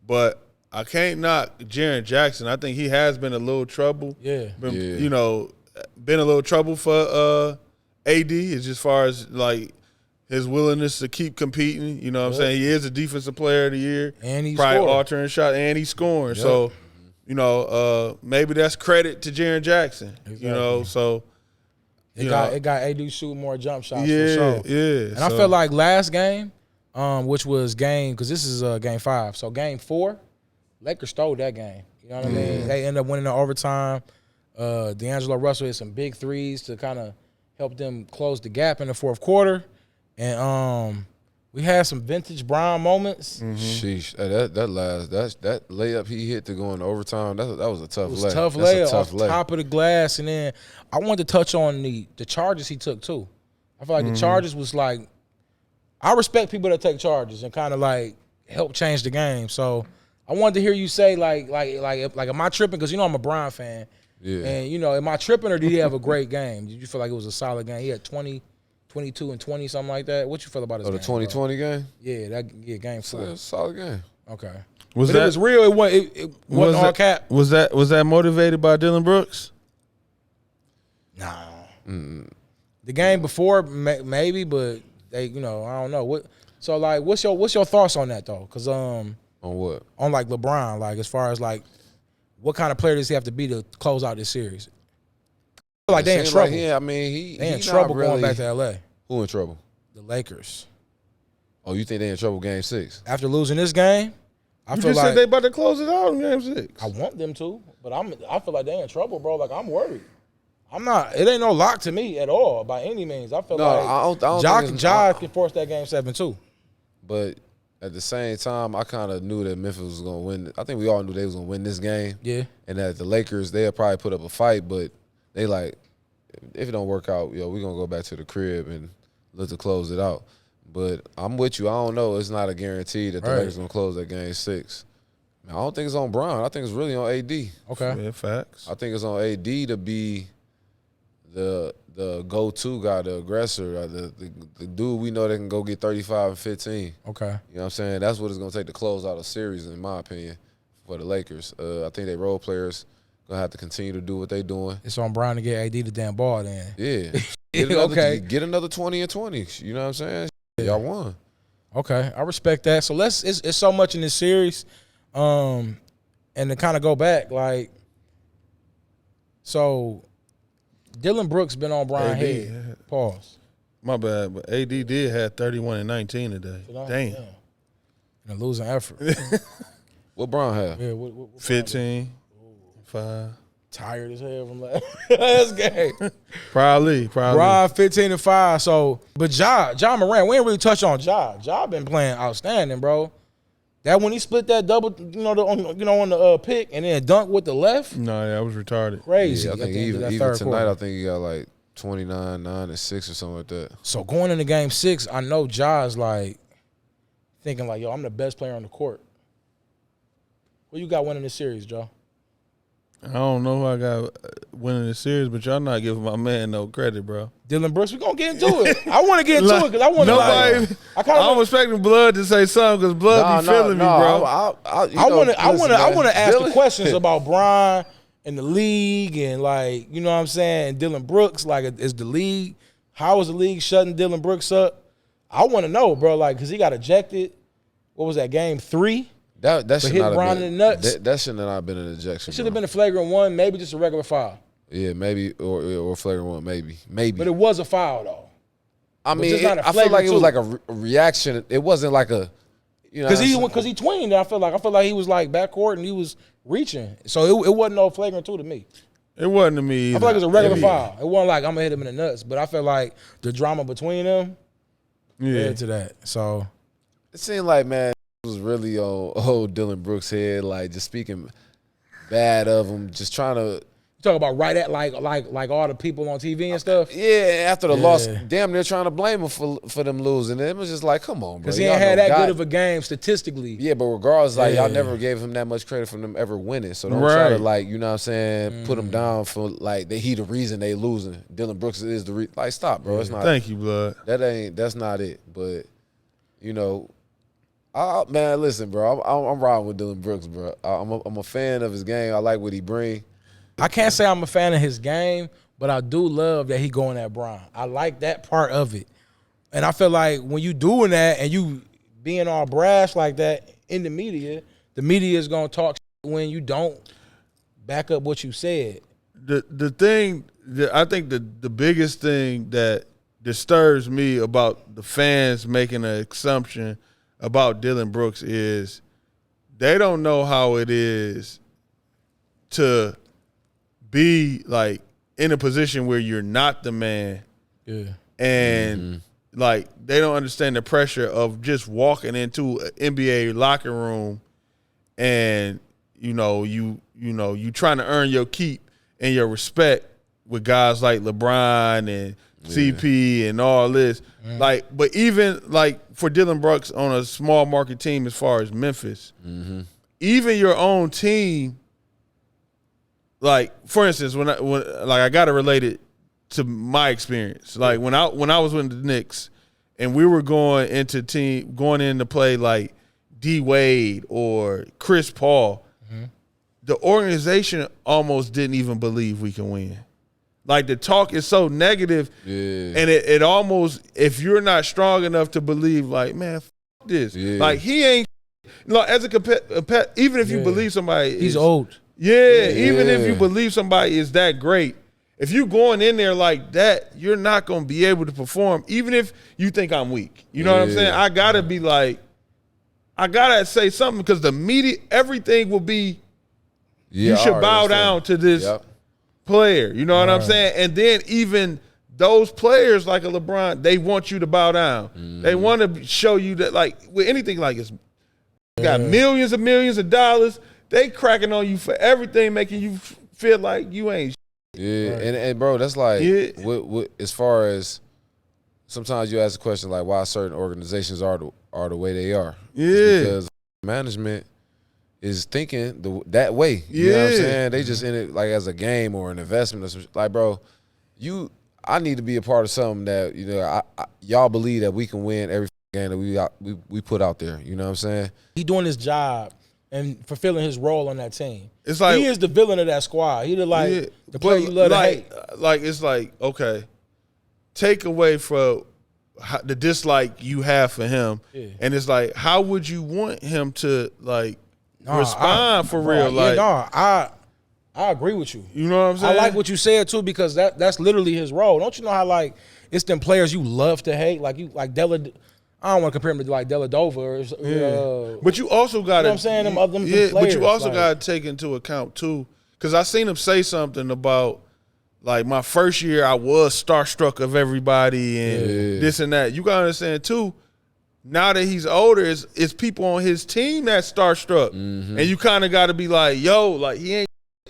but I can't knock Jaren Jackson. I think he has been a little trouble. Yeah. Been a little trouble for AD as far as like his willingness to keep competing. You know what I'm saying? He is a defensive player of the year. And he's probably scoring. altering shot and he's scoring. Yep. So, maybe that's credit to Jaren Jackson. Exactly. So It got AD shooting more jump shots for yeah, sure. Yeah. And I felt like last game, which was because this is game 5. So game 4, Lakers stole that game. You know what I mean? They ended up winning in overtime. D'Angelo Russell hit some big threes to kind of help them close the gap in the fourth quarter. And we had some vintage Bron moments. Mm-hmm. Sheesh. That layup he hit to go into overtime, that was a tough layup. Tough layup off top of the glass. And then I wanted to touch on the charges he took too. I feel like the charges was like, I respect people that take charges and kind of like help change the game. So I wanted to hear you say like am I tripping? Because I'm a Bron fan. Yeah. And am I tripping or did he have a great game? Did you feel like it was a solid game? He had 20, 22 and 20, something like that. What you feel about his game? The 2020 game? Yeah, game 4. It's a solid game. Okay. It was real. It wasn't all cap. Was that motivated by Dylan Brooks? Nah. Mm-mm. The game before maybe, but they, I don't know what. So like, what's your thoughts on that though? Because on what? On like LeBron, like as far as like, what kind of player does he have to be to close out this series? I feel like they in trouble. They in trouble going back to LA. Who in trouble? The Lakers. Oh, you think they in trouble game 6? After losing this game, I feel like said they about to close it out in game 6. I want them to, but I feel like they in trouble, bro. Like I'm worried. I'm not. It ain't no lock to me at all by any means. I feel like I don't Ja can force that game 7 too. But at the same time, I kind of knew that Memphis was going to win. I think we all knew they was going to win this game. Yeah. And that the Lakers, they'll probably put up a fight, but they like, if it don't work out, we're going to go back to the crib and look to close it out. But I'm with you. I don't know. It's not a guarantee that the Lakers going to close that game 6. I don't think it's on Bron. I think it's really on AD. Okay. Yeah, facts. I think it's on AD to be the go-to guy, the aggressor, the dude we know that can go get 35 and 15. Okay. You know what I'm saying? That's what it's going to take to close out a series, in my opinion, for the Lakers. I think they role players going to have to continue to do what they doing. It's on Bron to get AD the damn ball then. Yeah. Get another 20 and 20. You know what I'm saying? Yeah. Y'all won. Okay, I respect that. So it's so much in this series. And to kind of go back, like, so Dylan Brooks been on Brian head. Pause. My bad, but AD did have 31 and 19 today. Damn. In a losing effort. What Bron have? Yeah, what 15, 5. Tired as hell from last game. Probably. Brian 15 and 5. So, but Ja Morant, we ain't really touch on Ja. Ja been playing outstanding, bro. That when he split that double, on the pick and then dunk with the left. No, that was retarded. Crazy. Yeah, I think even tonight, quarter. I think he got like 29, 9, and 6 or something like that. So going into game 6, I know Ja's like thinking like, yo, I'm the best player on the court. Who you got winning this series, Joe? I don't know who I got winning the series, but y'all not giving my man no credit, bro. Dylan Brooks, we're going to get into it. I want to get into it because I want to I'm expecting Blood to say something because Blood be feeling me, bro. I want to ask the questions about Bron and the league and, like, you know what I'm saying, and Dylan Brooks. Like, is the league, how is the league shutting Dylan Brooks up? I want to know, bro, like, because he got ejected. What was that, game 3? That should not have been in the nuts. That should not have been an ejection. It should have been a flagrant 1, maybe just a regular foul. Yeah, maybe or flagrant 1, maybe. But it was a foul though. I mean, I feel like it was like a reaction. It wasn't like a, because he tweened. I feel like he was like backcourt and he was reaching. So it wasn't no flagrant 2 to me. It wasn't to me either. I feel like it was a regular foul. It wasn't like I'm gonna hit him in the nuts. But I feel like the drama between them led to that. So it seemed like, man, was really on old Dylan Brooks' head, like just speaking bad of him, just trying to talk about right at like all the people on TV and stuff. Yeah, after the loss, damn, they're trying to blame him for them losing. And it was just like, come on, bro. Because he ain't had that good of a game statistically. Yeah, but regardless, like y'all never gave him that much credit for them ever winning. So don't try to, like, you know what I'm saying, put him down for like he the reason they losing. Dylan Brooks is the reason. Like, stop, bro. It's not. Thank you, Blood. That's not it. But you know. Man, listen, bro. I'm riding with Dylan Brooks, bro. I'm a fan of his game. I like what he bring. I can't say I'm a fan of his game, but I do love that he going at Bron. I like that part of it, and I feel like when you doing that and you being all brash like that in the media is gonna talk when you don't back up what you said. The thing that I think the biggest thing that disturbs me about the fans making an assumption about Dylan Brooks is they don't know how it is to be like in a position where you're not the man. Yeah. And like they don't understand the pressure of just walking into an NBA locker room and you trying to earn your keep and your respect with guys like LeBron and CP and all this. Like, but even like for Dylan Brooks on a small market team as far as Memphis, even your own team, like for instance, when I got to relate it to my experience. Like when I was with the Knicks and we were going in to play like D Wade or Chris Paul, the organization almost didn't even believe we can win. Like the talk is so negative, and it almost, if you're not strong enough to believe, like, man, this, like he ain't, as a even if you believe somebody, he's old. Even if you believe somebody is that great, if you going in there like that, you're not gonna be able to perform. Even if you think I'm weak, you know what I'm saying? I gotta be like, I gotta say something because the media, everything will be, you should bow down to this. Player, you know what I'm saying? And then even those players like a LeBron, they want you to bow down. They want to show you that, like, with anything like this, got millions of dollars, they cracking on you for everything, making you feel like you ain't and bro, that's like, what, as far as sometimes you ask the question, like, why certain organizations are the way they are. Because management is thinking that way. You know what I'm saying? They just in it like as a game or an investment or some like, bro, I need to be a part of something that, you know, y'all believe that we can win every game that we put out there. You know what I'm saying? He doing his job and fulfilling his role on that team. It's like he is the villain of that squad. He the player you love to hate. Like it's like, okay, take away from the dislike you have for him, and it's like, how would you want him to like respond for real? Like, I agree with you. You know what I'm saying? I like what you said too, because that's literally his role. Don't you know how like it's them players you love to hate, like Della. I don't want to compare him to like Deladova or but you also got to, you know what I'm saying, them players, but you also like, got to take into account too, because I seen him say something about like my first year I was starstruck of everybody and this and that. You got to understand too, now that he's older, it's people on his team that's starstruck, and you kind of got to be like, yo, like he ain't.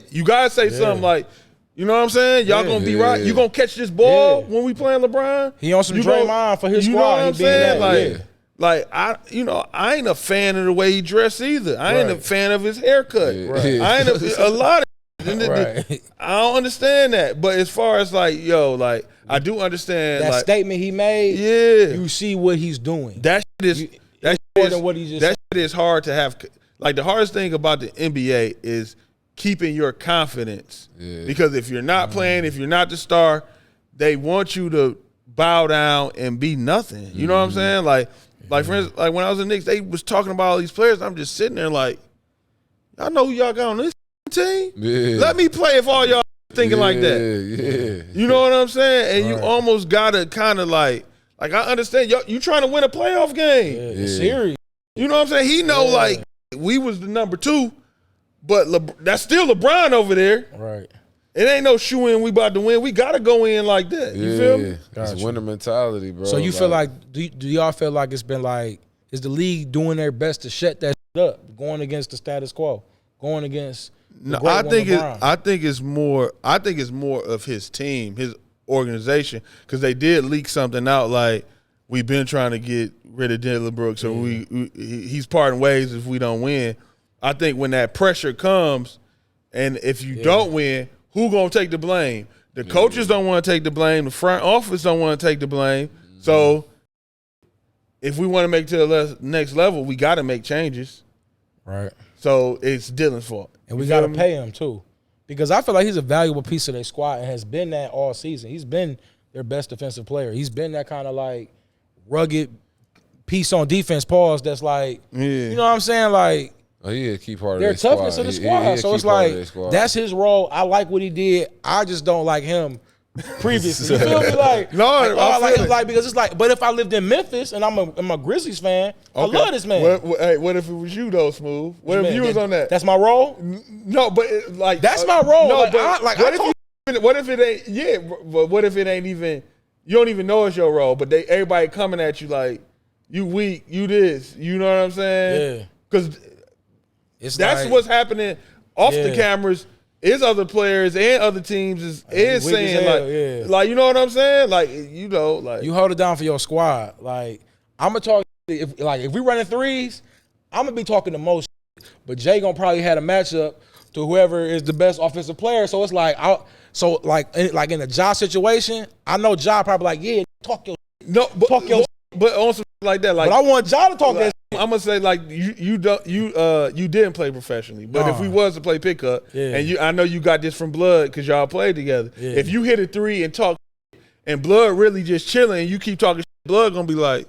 You gotta say something like, you know what I'm saying? Y'all gonna be right. You gonna catch this ball when we playing LeBron? He on some Draymond for his squad. You know what I'm saying? Like, I ain't a fan of the way he dressed either. I ain't a fan of his haircut. I ain't a lot of. I don't understand that. But as far as like, yo, like I do understand that like, statement he made. Yeah, you see what he's doing. That shit is hard to have. Like the hardest thing about the NBA is keeping your confidence, because if you're not playing, if you're not the star, they want you to bow down and be nothing. You know what I'm saying? Like for instance, like when I was in Knicks, they was talking about all these players. I'm just sitting there like, y'all know who y'all got on this team? Let me play if all y'all thinking like that. You know what I'm saying? And you almost gotta kind of like I understand you trying to win a playoff game. It's serious. You know what I'm saying? He know like we was the number 2. But that's still LeBron over there. Right. It ain't no shoe in, we about to win. We got to go in like that. You feel me? It's a winner mentality, bro. So you feel like, do y'all feel like it's been like, is the league doing their best to shut that shit up, going against the status quo, going against the I think it's more of his team, his organization, because they did leak something out like, we've been trying to get rid of Dylan Brooks, or he's parting ways if we don't win. I think when that pressure comes, and if you don't win, who gonna take the blame? The coaches don't want to take the blame. The front office don't want to take the blame. So if we want to make it to the next level, we got to make changes. Right. So it's Dylan's fault. And we got to pay him too, because I feel like he's a valuable piece of their squad and has been that all season. He's been their best defensive player. He's been that kind of like rugged piece on defense, pause, that's like, you know what I'm saying? Like, he a key part of their their squad. toughness of the squad. So it's like, that's his role. I like what he did. I just don't like him previously. You feel me? Like, because it's like, but if I lived in Memphis and I'm a Grizzlies fan, I love this man. What if it was you though, Smooth? What if you was on that? That's my role? No, but like that's my role. No, what if it ain't? Yeah, but what if it ain't even? You don't even know it's your role, but everybody coming at you like, you weak, you this. You know what I'm saying? Yeah. Because that's like, what's happening off the cameras. Is other players and other teams is saying like you know what I'm saying? Like, you know, like you hold it down for your squad. Like, I'm gonna talk if we running threes, I'm gonna be talking the most. But Jay gonna probably had a matchup to whoever is the best offensive player. So it's like in a job situation, I know Ja probably like, talk your but on some like that, like, but I want Ja to talk like, that. I'm gonna say like you didn't play professionally, but if we was to play pickup, and I know you got this from Blood because y'all played together. Yeah. If you hit a 3 and talk, and Blood really just chilling, and you keep talking, Blood gonna be like,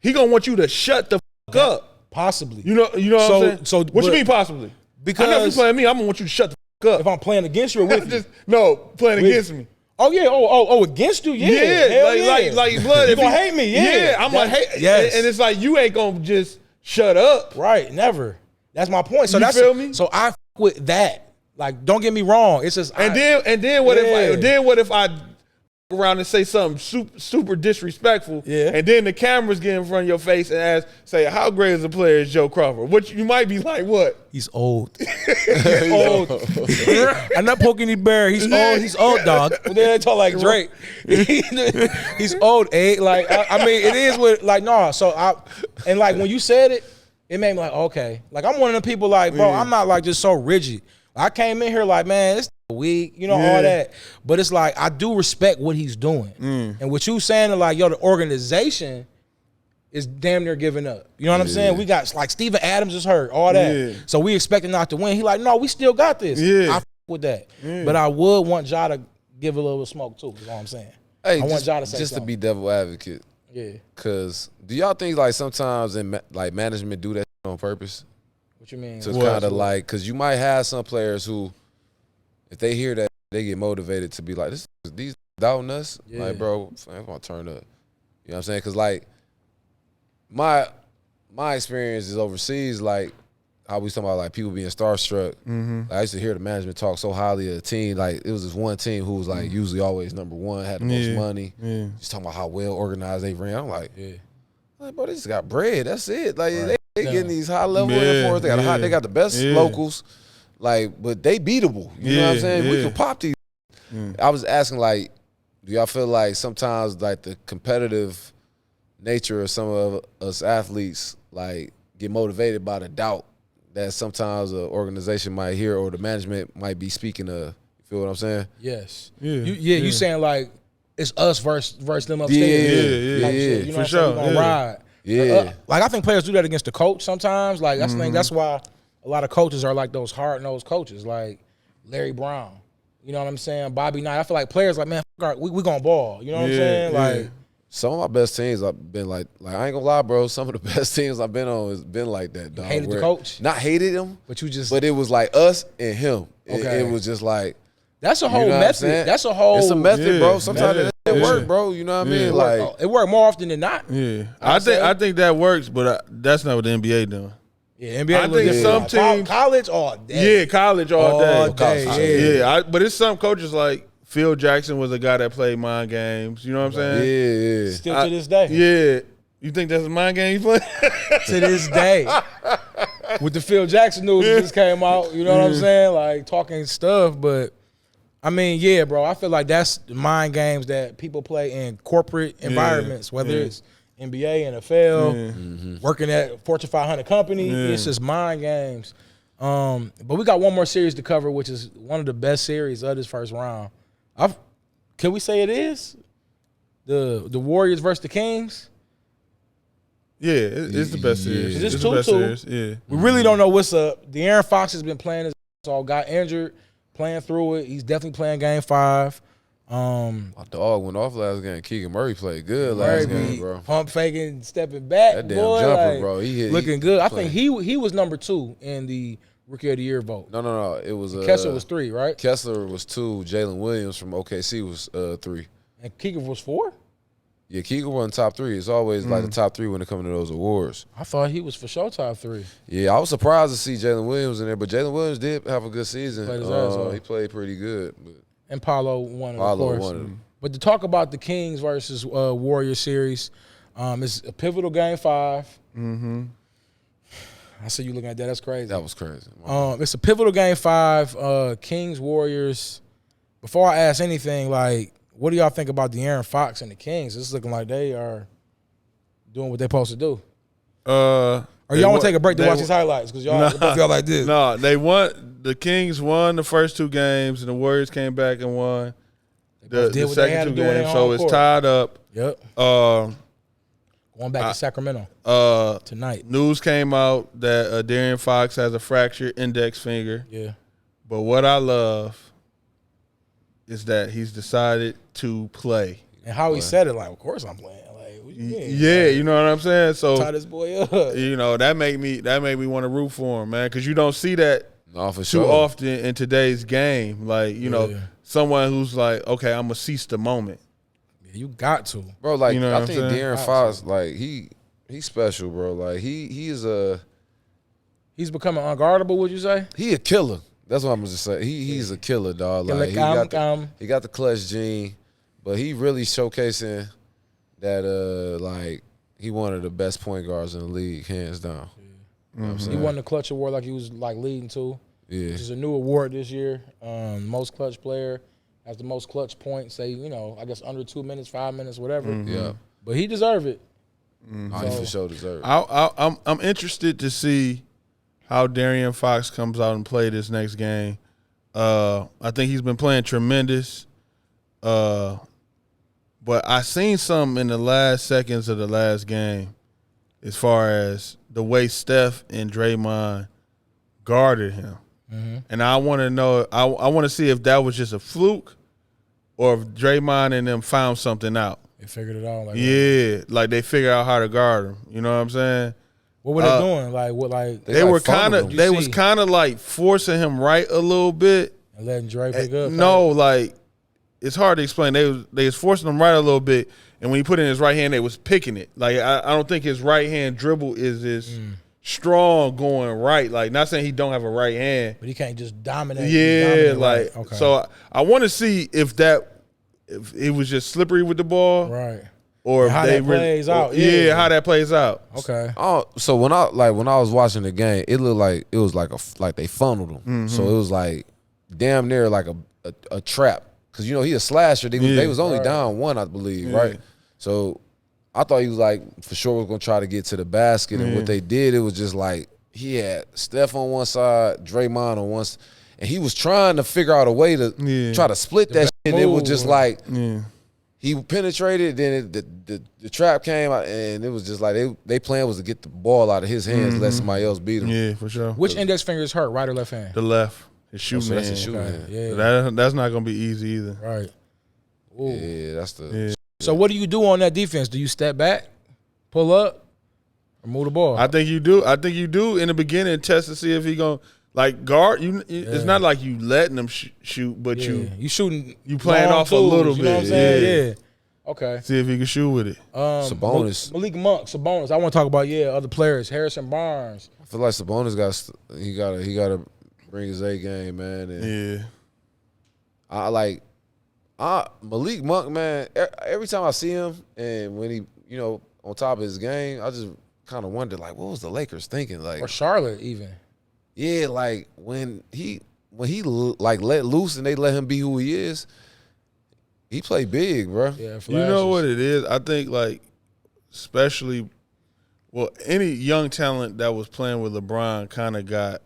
he gonna want you to shut the fuck up. Possibly, you know what I'm saying. So what you mean possibly? Because I know if you playing me, I'm gonna want you to shut the fuck up. If I'm playing against you or with you? No, playing against me. Oh yeah, against you, like Blood. You gonna hate me, I'm gonna hate. Yes, and it's like you ain't gonna just shut up, right? Never. That's my point. So you feel me? So I f with that. Like, don't get me wrong. It's just then what if I around and say something super disrespectful, and then the cameras get in front of your face and say, how great is a player is Joe Crawford? Which you might be like, what? He's old. He's old. I'm not poking any bear. He's old. He's old, dog. But then they talk like Drake. He's old, eh? Like, I mean, it is what, like, no. So and like when you said it, it made me like, okay. Like, I'm one of the people like, bro, I'm not like just so rigid. I came in here like, man, it's weak, all that. But it's like, I do respect what he's doing. And what you saying, like, yo, the organization is damn near giving up. You know what I'm saying? We got, like, Steven Adams is hurt, all that. So we expecting not to win. He like, no, we still got this. I f with that. But I would want Ja to give a little smoke, too, is all I'm saying. Hey, I want Ja to say just something. to be devil advocate. Yeah. Cause do y'all think like sometimes like management do that on purpose? What you mean? To kind of like, cause you might have some players who, if they hear that, they get motivated to be like, these doubting us. Like, bro, I'm gonna turn up. You know what I'm saying? Cause like my experience is overseas, like how we talking about like people being starstruck. Like, I used to hear the management talk so highly of a team. Like, it was this one team who was like usually always number one, had the most money. Just talking about how well organized they ran. I'm like, bro, they just got bread. That's it. Like, they getting these high level influence. They got they got the best locals. Like, but they beatable. You know what I'm saying? We can pop these. I was asking, like, do y'all feel like sometimes like the competitive nature of some of us athletes like get motivated by the doubt that sometimes an organization might hear or the management might be speaking of? You feel what I'm saying? Yes. You saying like it's us versus them upstairs. Yeah. You know For what sure. I'm saying? We gonna ride. Yeah. Like I think players do that against the coach sometimes. Like that's the thing. That's why a lot of coaches are like those hard-nosed coaches, like Larry Brown. You know what I'm saying? Bobby Knight. I feel like players like, man, we gonna ball. You know what I'm saying? Like some of my best teams I've been like I ain't gonna lie, bro. Some of the best teams I've been on has been like that, dog. Hated the coach? Not hated him, but you just. but it was like us and him. Okay. It was just like that's a whole you know method. That's a whole. It's a method, bro. Sometimes it work, bro. You know what I mean? Like it work more often than not. Yeah, I think that works, but that's not what the NBA doing. Yeah, NBA. I think some teams college all day. Yeah, college all day. Yeah. But it's some coaches like Phil Jackson was a guy that played mind games. You know what I'm saying? Yeah. Still to this day. Yeah. You think that's a mind game he played? To this day. With the Phil Jackson news that just came out, you know what I'm saying? Like talking stuff, but I mean, yeah, bro. I feel like that's the mind games that people play in corporate environments, whether it's NBA, NFL, working at Fortune 500 company. It's just mind games. But we got one more series to cover, which is one of the best series of this first round. Can we say it is? The Warriors versus the Kings? Yeah, it's the best series. It's the best 2-2. series. Yeah. We really don't know what's up. De'Aaron Fox has been playing his ass off, got injured, playing through it. He's definitely playing game 5. My dog went off last game. Keegan Murray played good last game, bro. Pump faking, stepping back. That damn boy, jumper, like, bro. He looking good. I think he was number 2 in the Rookie of the Year vote. No. It was Kessler was 3, right? Kessler was 2. Jalen Williams from OKC was 3. And Keegan was 4? Yeah, Keegan wasn't top 3. It's always like the top 3 when it comes to those awards. I thought he was for sure top 3. Yeah, I was surprised to see Jalen Williams in there, but Jalen Williams did have a good season. Played his ass off. He played pretty good. But And Paolo won it, of course. won it. But to talk about the Kings versus Warriors series, it's a pivotal game 5. I see you looking at that. That's crazy. That was crazy. It's a pivotal game 5. Kings Warriors. Before I ask anything, like, what do y'all think about De'Aaron Fox and the Kings? It's looking like they are doing what they're supposed to do. Or y'all want to take a break to watch these highlights because y'all like this. No, they won. The Kings won the first 2 games, and the Warriors came back and won the second 2 games. So it's tied up. Yep. Going back to Sacramento tonight. News came out that De'Aaron Fox has a fractured index finger. Yeah. But what I love is that he's decided to play. And how he said it, like, of course I'm playing. Like, what you mean? Yeah, you know what I'm saying? So tie this boy up. You know, that made me want to root for him, man, because you don't see that too often in today's game. Like, you know, someone who's like, okay, I'm gonna seize the moment. Yeah, you got to, bro. Like, you know I think De'Aaron Fox, like he's special, bro. Like he's becoming unguardable. Would you say? He a killer. That's what I'm gonna say. He's a killer, dog. Like he got the clutch gene, but he really showcasing that like he one of the best point guards in the league, hands down. Yeah. You know what I'm saying? He won the clutch award like he was like leading to. Yeah. Which is a new award this year. Most clutch player has the most clutch points. Say, you know, I guess under 2 minutes, 5 minutes, whatever. Yeah. But he deserved it. He for sure deserves. I'm interested to see how Darian Fox comes out and play this next game. I think he's been playing tremendous. But I seen something in the last seconds of the last game as far as the way Steph and Draymond guarded him. Mm-hmm. And I want to know, I want to see if that was just a fluke or if Draymond and them found something out. They figured it out. Like they figured out how to guard him. You know what I'm saying? What were they doing? Like what? Like they were kind of. They was kind of like forcing him right a little bit and letting Dre pick up. No, like it's hard to explain. They was forcing him right a little bit, and when he put it in his right hand, they was picking it. Like I don't think his right hand dribble is as strong going right. Like not saying he don't have a right hand, but he can't just dominate. Yeah, like okay. So I want to see if it was just slippery with the ball, right? Or how that plays out. Yeah, how that plays out. Okay. Oh, so when I was watching the game, it looked like it was like they funneled him. Mm-hmm. So it was like damn near like a trap because he a slasher. They was only down one, I believe, right? So I thought he was like for sure was gonna try to get to the basket, and what they did, it was just like he had Steph on one side, Draymond on one, and he was trying to figure out a way to try to split that shit, and it was just like. Yeah. He penetrated, then the trap came out, and it was just like they plan was to get the ball out of his hands, let somebody else beat him. Yeah, for sure. Which index finger is hurt, right or left hand? The left. His shooting hand. That's his shooting hand. Yeah. That's not gonna be easy either. Right. Ooh. Yeah, that's the. Yeah. So what do you do on that defense? Do you step back, pull up, or move the ball? I think you do. In the beginning, test to see if he gonna. Like guard, it's not like you letting them shoot, but you shooting, you playing off a little bit. You know what I'm saying? Yeah. Okay. See if he can shoot with it. Sabonis, Malik Monk, Sabonis. I want to talk about other players. Harrison Barnes. I feel like Sabonis got to bring his A game, man. And Malik Monk, man. Every time I see him, and when he on top of his game, I just kind of wonder like, what was the Lakers thinking, like, or Charlotte even. Yeah, like when he like let loose and they let him be who he is, he played big, bro. Yeah, flashes. You know what it is? I think like especially any young talent that was playing with LeBron kind of got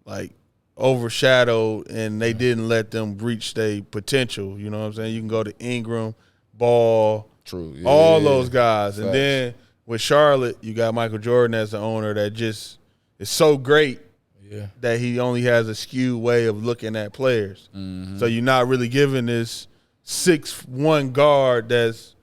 like overshadowed and they didn't let them reach their potential. You know what I'm saying? You can go to Ingram, Ball, true, all those guys. Facts. And then with Charlotte, you got Michael Jordan as the owner that just is so great. Yeah. That he only has a skewed way of looking at players. Mm-hmm. So you're not really giving this 6'1" guard that's,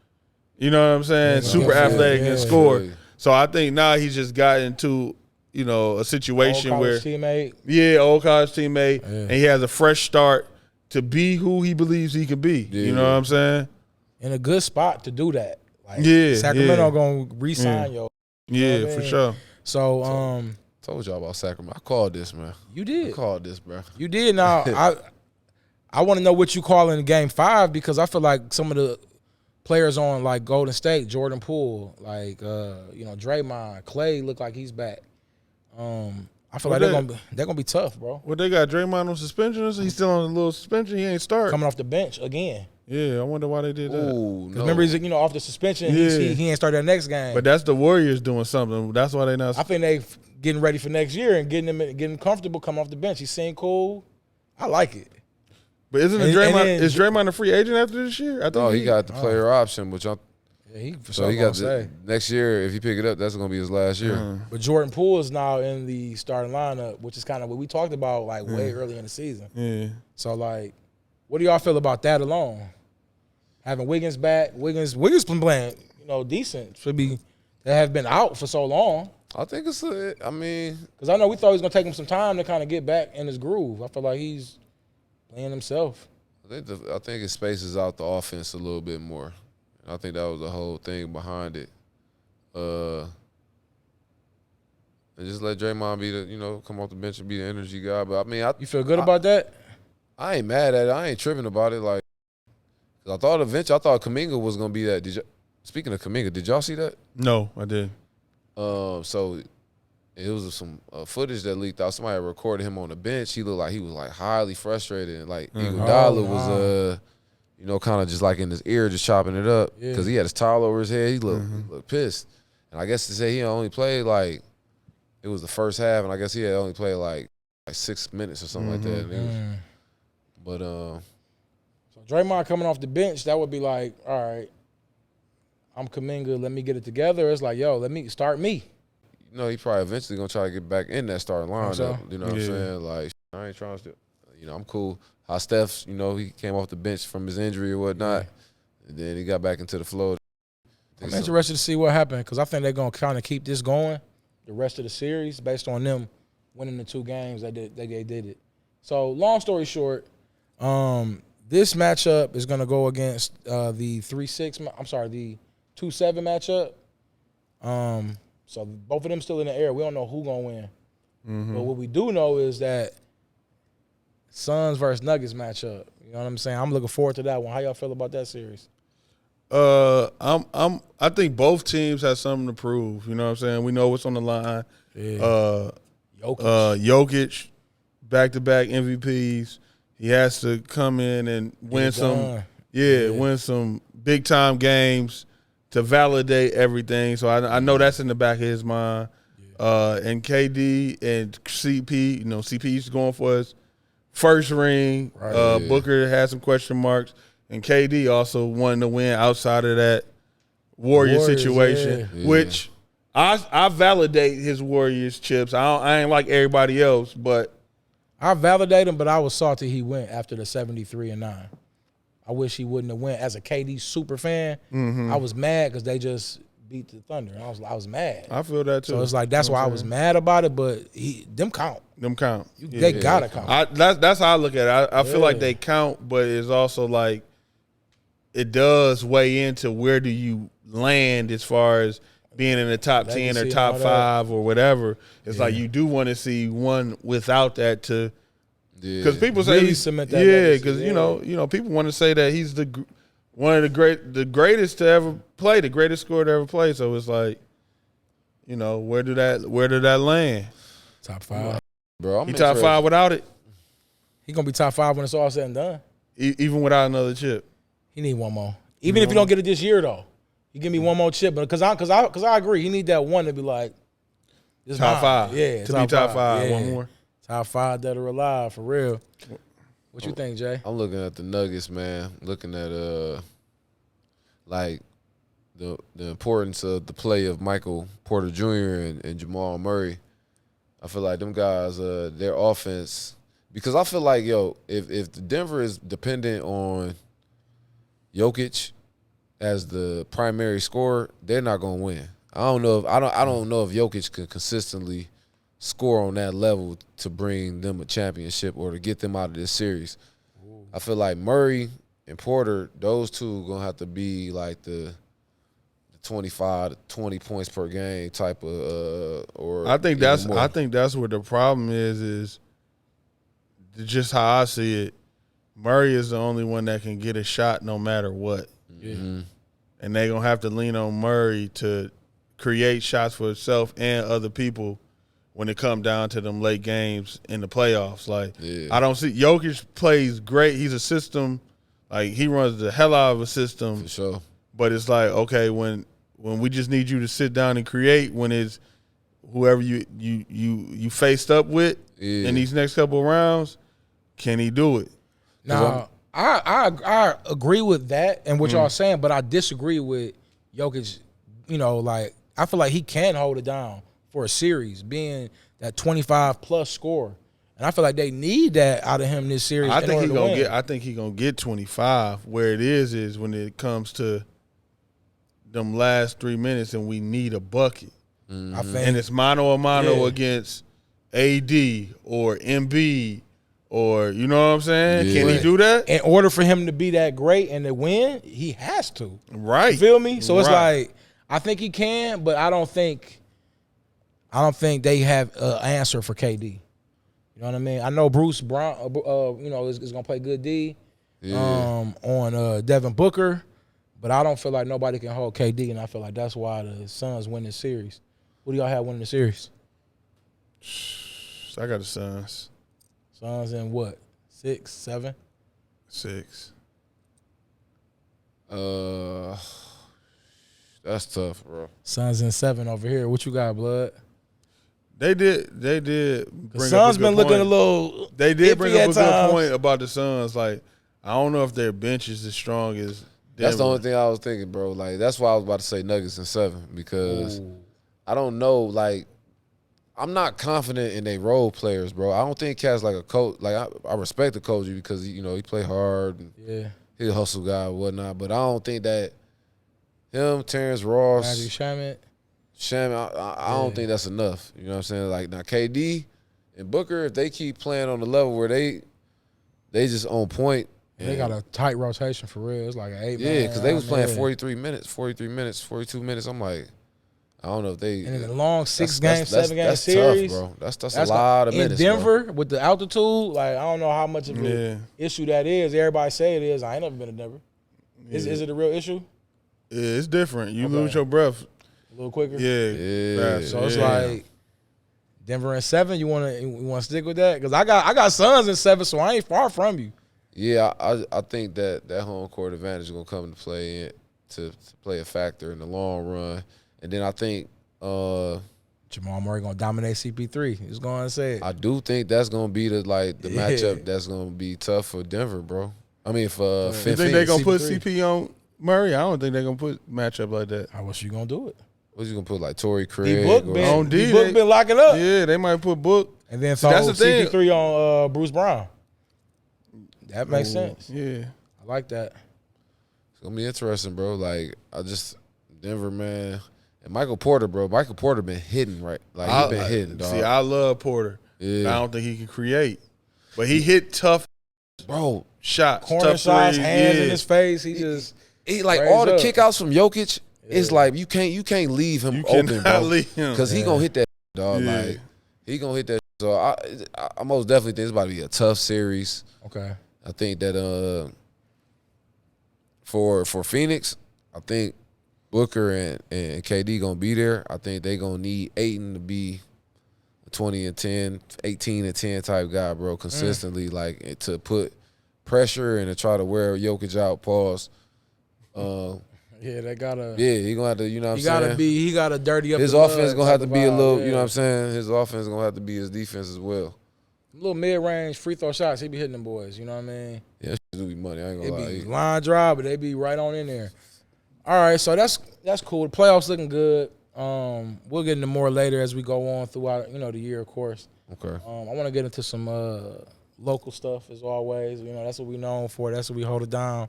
you know what I'm saying, super athletic and score. Yeah. So I think now he's just got into, a situation old where teammate. Yeah, old college teammate. Yeah. And he has a fresh start to be who he believes he can be. Yeah. You know what I'm saying? In a good spot to do that. Like Sacramento gonna re-sign yo. Yeah, for sure. So told y'all about Sacramento. I called this, man. You did. I called this, bro. You did. Now, I want to know what you call in Game 5 because I feel like some of the players on like Golden State, Jordan Poole, like Draymond, Clay look like he's back. I feel like they're gonna be tough, bro. Well, they got Draymond on suspension, or he's still on a little suspension. He ain't start coming off the bench again. Yeah, I wonder why they did that. Ooh, no. Remember, he's off the suspension. He ain't started that next game. But that's the Warriors doing something. That's why they not. I think they getting ready for next year and getting comfortable coming off the bench. He seemed cool. I like it. But isn't Draymond? Is Draymond a free agent after this year? I think he got the player option, which he got next year. If he pick it up, that's gonna be his last year. But Jordan Poole is now in the starting lineup, which is kind of what we talked about like way early in the season. Yeah. So like, what do y'all feel about that alone? Having Wiggins back, Wiggins been playing decent. They have been out for so long. I think it's because I know we thought he was gonna take him some time to kind of get back in his groove. I feel like he's playing himself. I think it spaces out the offense a little bit more. I think that was the whole thing behind it. And just let Draymond be come off the bench and be the energy guy. But you feel good about that? I ain't mad at it. I ain't tripping about it. Like, 'cause I thought Kuminga was gonna be that. Speaking of Kuminga, did y'all see that? No, I didn't. So it was some footage that leaked out. Somebody recorded him on the bench. He looked like he was like highly frustrated, and like Iguodala was kind of just like in his ear, just chopping it up because he had his towel over his head. He looked pissed. And I guess to say he only played like, it was the first half, and I guess he had only played like 6 minutes or something like that. And so Draymond coming off the bench, that would be like, all right, I'm Kuminga, let me get it together. It's like, yo, let me start me. You know, he probably eventually gonna try to get back in that starting lineup. So? You know what I'm saying? Like, I ain't trying to, I'm cool. How Steph, he came off the bench from his injury or whatnot, and then he got back into the flow. I'm interested to see what happened because I think they're gonna kind of keep this going the rest of the series based on them winning the 2 games they did it. So long story short, this matchup is gonna go against the 3-6. I'm sorry, the 2-7 matchup. So both of them still in the air. We don't know who gonna win. But what we do know is that Suns versus Nuggets matchup. You know what I'm saying? I'm looking forward to that one. How y'all feel about that series? I think both teams have something to prove. You know what I'm saying? We know what's on the line. Yeah. Jokic, back-to-back MVPs. He has to come in and win win some big-time games to validate everything. So I know that's in the back of his mind. And KD and CP, CP's going for his first ring. Booker had some question marks. And KD also wanting to win outside of that Warriors situation, which I validate his Warriors chips. I ain't like everybody else, but I validate him, but I was salty he went after the 73-9. I wish he wouldn't have went. As a KD super fan, I was mad because they just beat the Thunder. I was mad. I feel that too. So it's like that's why I was mad about it. But them count. They gotta count. That's how I look at it. I feel like they count, but it's also like it does weigh into where do you land as far as being in the top 10 or top 5 or whatever. It's like you do want to see one without that to. Because people say really cement that because people want to say that he's one of the greatest to ever play, the greatest scorer to ever play. So it's like, where did that land? Top 5, bro. He top 5 without it. He gonna be top 5 when it's all said and done. Even without another chip. He need one more. Even if you don't get it this year though, you give me one more chip. But because I agree, he need that one to be like this top 5. Yeah, to be top 5. Yeah. One more. Top 5 that are alive for real. What you think, Jay? I'm looking at the Nuggets, man. Looking at like the importance of the play of Michael Porter Jr. and Jamal Murray. I feel like them guys, their offense, because I feel like if the Denver is dependent on Jokic as the primary scorer, they're not gonna win. I don't know if Jokic can consistently score on that level to bring them a championship or to get them out of this series. I feel like Murray and Porter, those two are gonna have to be like the 25 to 20 points per game type of or I think that's where the problem is just how I see it. Murray is the only one that can get a shot no matter what. Yeah. And they're gonna have to lean on Murray to create shots for himself and other people when it come down to them late games in the playoffs. I don't see Jokic plays great. He's a system, like he runs the hell out of a system. For sure. But it's like, okay, when we just need you to sit down and create, when it's whoever you faced up with in these next couple of rounds, can he do it? Now, I agree with that and what y'all saying, but I disagree with Jokic. I feel like he can hold it down for a series, being that 25-plus scorer. And I feel like they need that out of him this series. I think he's gonna get 25. Where it is when it comes to them last 3 minutes and we need a bucket. I think, and it's mano a mano against AD or Embiid or you know what I'm saying? Can he do that? In order for him to be that great and to win, he has to. Right. You feel me? So it's like I think he can, but I don't think they have an answer for KD. You know what I mean? I know Bruce Brown, is gonna play good D on Devin Booker, but I don't feel like nobody can hold KD, and I feel like that's why the Suns win this series. Who do y'all have winning the series? I got the Suns. Suns in what? 6, 7? 6. That That's tough, bro. Suns in 7 over here. What you got, Blood? They did. Bring Suns up a been good looking point. a little. They did bring up a at good times. point about the Suns. Like, I don't know if their bench is as strong as Denver. That's the only thing I was thinking, bro. Like, that's why I was about to say Nuggets in 7 because I don't know. Like, I'm not confident in their role players, bro. I don't think Cat's like a coach. Like, I respect the coach because he play hard. And he's a hustle guy and whatnot. But I don't think that him, Terrence Ross, Magic Shaman, I don't think that's enough. You know what I'm saying? Like, now KD and Booker, if they keep playing on the level where they just on point. They got a tight rotation for real. It's like an 8-man. Yeah, because they was playing 43 minutes, 42 minutes. I'm like, I don't know if they. And in the long 6-game, 7-game series. Tough, bro. That's a lot of minutes. In Denver, bro. with the altitude, like, I don't know how much of an issue that is. Everybody say it is. I ain't never been to Denver. Is it a real issue? Yeah, it's different. You lose your breath a little quicker. Yeah. So it's like Denver in 7. You want to stick with that? Because I got Suns in 7, so I ain't far from you. Yeah, I think that home court advantage is gonna come into play to play a factor in the long run, and then I think Jamal Murray gonna dominate CP3. He's going to say it. I do think that's gonna be the matchup that's gonna be tough for Denver, bro. I mean, for You think they're gonna put CP on Murray? I don't think they're gonna put matchup like that. How else you gonna do it? What's you gonna put, like Torrey Craig? D-Book been locking up. Yeah, they might put Book. And then throw that's the thing. CP3 on Bruce Brown. That makes sense. Yeah. I like that. It's gonna be interesting, bro. Like, Denver, man. And Michael Porter, bro. Michael Porter been hitting, right? Like, he been hitting, dog. See, I love Porter. Yeah. I don't think he can create. But he hit tough shots. Corner tough shots, threes. hands in his face. He like all the kickouts from Jokic. It's like you can't leave him open, bro. Leave him. Because he gonna hit that, dog. Yeah. Like, he gonna hit that. So I most definitely think it's about to be a tough series. Okay. I think that for Phoenix, I think Booker and KD gonna be there. I think they gonna need Ayton to be a 20 and 10, 18 and 10 type guy, bro, consistently, like, to put pressure and to try to wear Jokic out. Pause. Yeah, they gotta. Yeah, he gonna have to. You know what I'm saying? He gotta dirty up his the offense mud gonna have to type be a of little. vibe, You know what I'm saying? His offense gonna have to be his defense as well. Little mid-range free throw shots, he be hitting them boys. You know what I mean? Yeah, that shit do be money. I ain't gonna It be lie. line drive, but they be right on in there. All right, so that's cool. The playoffs looking good. We'll get into more later as we go on throughout the year, of course. Okay. I want to get into some local stuff as always. That's what we known for. That's what we hold it down.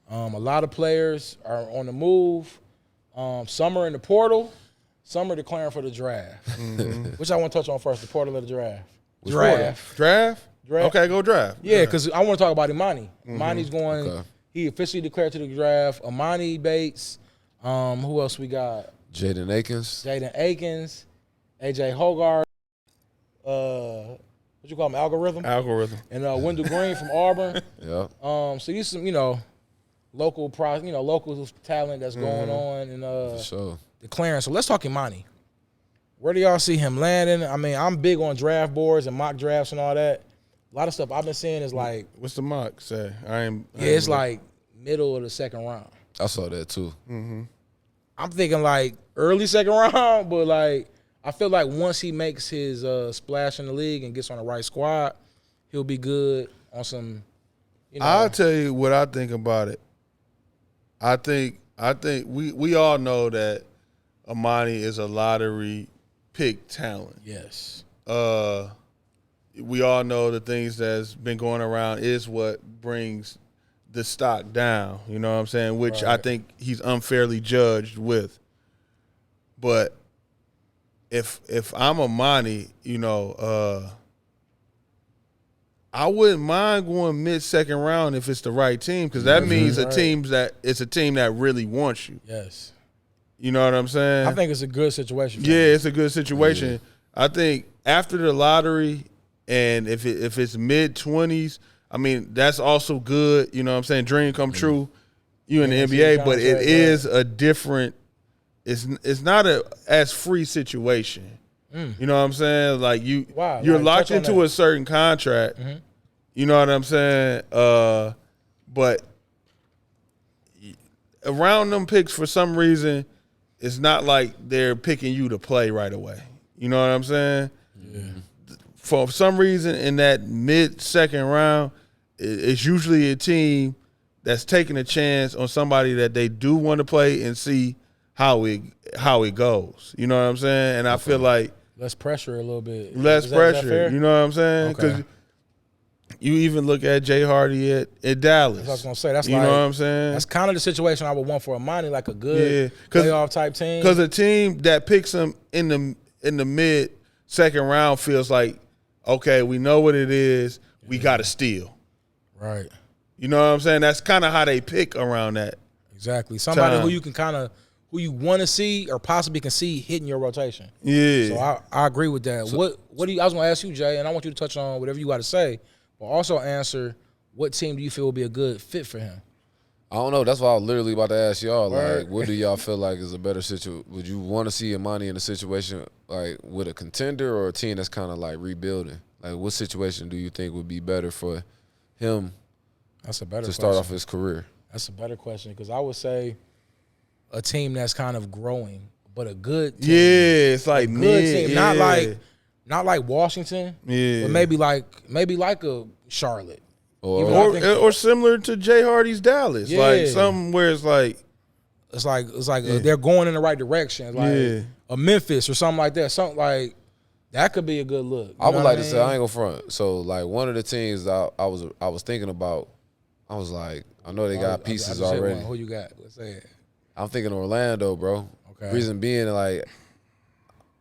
A lot of players are on the move. Some are in the portal. Some are declaring for the draft. Which I want to touch on first, the portal or the draft? Draft? Okay, go draft. Yeah, because I want to talk about Imani. Imani's going. Okay. He officially declared to the draft. Imani Bates. Who else we got? Jaden Akins. AJ Hogarth. What you call him? Algorithm. And Wendell Green from Auburn. Yeah. So these some local local talent that's going on and for sure. declaring. So let's talk Imani. Where do y'all see him landing? I mean, I'm big on draft boards and mock drafts and all that. A lot of stuff I've been seeing is like, what's the mock say? It's like middle of the second round. I saw that too. I'm thinking like early second round, but like I feel like once he makes his splash in the league and gets on the right squad, he'll be good on some. I'll tell you what I think about it. I think we all know that Imani is a lottery pick talent. Yes. We all know the things that's been going around is what brings the stock down. You know what I'm saying? Which I think he's unfairly judged with. But if I'm Imani, I wouldn't mind going mid-second round if it's the right team, because that means it's a team that really wants you. Yes. You know what I'm saying? I think it's a good situation. Yeah, it's a good situation. Yeah. I think after the lottery, and if it's mid-20s, I mean, that's also good. You know what I'm saying? Dream come true. You in the NBA, but it is a different. It's not as free situation. You know what I'm saying? Like you're locked into a certain contract. You know what I'm saying? But around them picks, for some reason, it's not like they're picking you to play right away. You know what I'm saying? Yeah. For some reason, in that mid-second round, it's usually a team that's taking a chance on somebody that they do want to play and see how it goes. You know what I'm saying? And I feel like less pressure a little bit. Less pressure. Fair? You know what I'm saying? Because you even look at Jay Hardy at Dallas. That's what I was gonna say. That's you know what I'm saying? That's kind of the situation I would want for Imani, like a good playoff type team. Because a team that picks him in the mid-second round feels like, okay, we know what it is. We got to steal. Right. You know what I'm saying? That's kind of how they pick around that. Exactly. Somebody who you can who you want to see or possibly can see hitting your rotation. Yeah. So I agree with that. So, what do you? I was going to ask you, Jay, and I want you to touch on whatever you got to say, but also answer what team do you feel would be a good fit for him? I don't know. That's what I was literally about to ask y'all. Like, what do y'all feel like is a better situation? Would you want to see Imani in a situation like with a contender or a team that's kind of like rebuilding? Like, what situation do you think would be better for him? That's a better to start off his career. That's a better question because I would say a team that's kind of growing, but a good team. Yeah, it's like good team, yeah. not like Washington. Yeah, but maybe like a Charlotte, or similar to Jay Hardy's Dallas. Yeah. Like something where it's like they're going in the right direction. Like a Memphis or something like that. Something like that could be a good look. I would like to say I ain't gonna front. So like one of the teams I was thinking about. I was like, I know they got pieces already. Who you got? Let's say it. I'm thinking Orlando, bro. Okay. Reason being, like,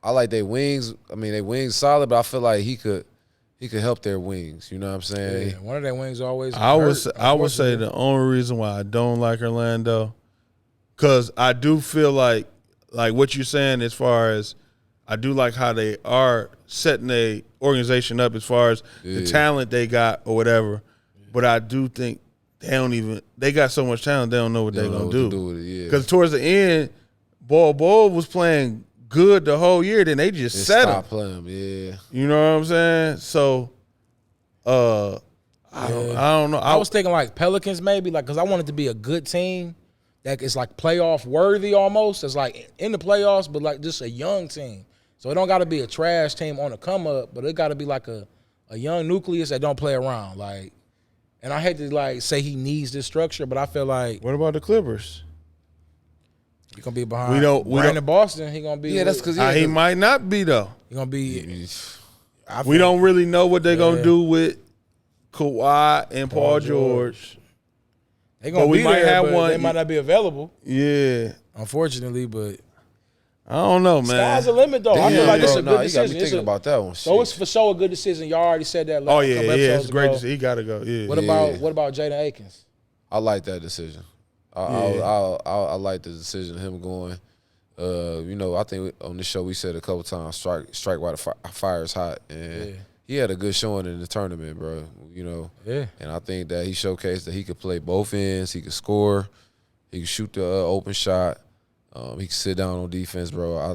I like their wings. I mean, their wings solid, but I feel like he could help their wings. You know what I'm saying? Yeah, one of their wings always. I would say the only reason why I don't like Orlando, because I do feel like what you're saying as far as I do like how they are setting a organization up as far as the talent they got or whatever, but I do think. They got so much talent, they don't know what they're going to do. Because towards the end, Ball was playing good the whole year, then they just set him. Playing, yeah. You know what I'm saying? So, I don't know. I was thinking like Pelicans maybe, like because I want it to be a good team that is like playoff worthy almost. It's like in the playoffs, but like just a young team. So it don't got to be a trash team on the come up, but it got to be like a young nucleus that don't play around. Like. And I hate to like say he needs this structure, but I feel like what about the Clippers? He gonna be behind. Brandon Boston. He gonna be. Yeah, that's because he might not be though. He gonna be. We don't really know what they're gonna do with Kawhi and Paul George. They gonna be there, but they might not be available. Yeah, unfortunately, but. I don't know, man. Sky's the limit, though. I feel like this is a good decision. You got me thinking about that one. So it's for sure a good decision. Y'all already said that. It's a great decision. He got to go. Yeah. What about Jaden Akins? I like that decision. I like the decision of him going. I think on this show we said a couple times, strike while the fire is hot, and he had a good showing in the tournament, bro. And I think that he showcased that he could play both ends. He could score. He could shoot the open shot. He can sit down on defense, bro. I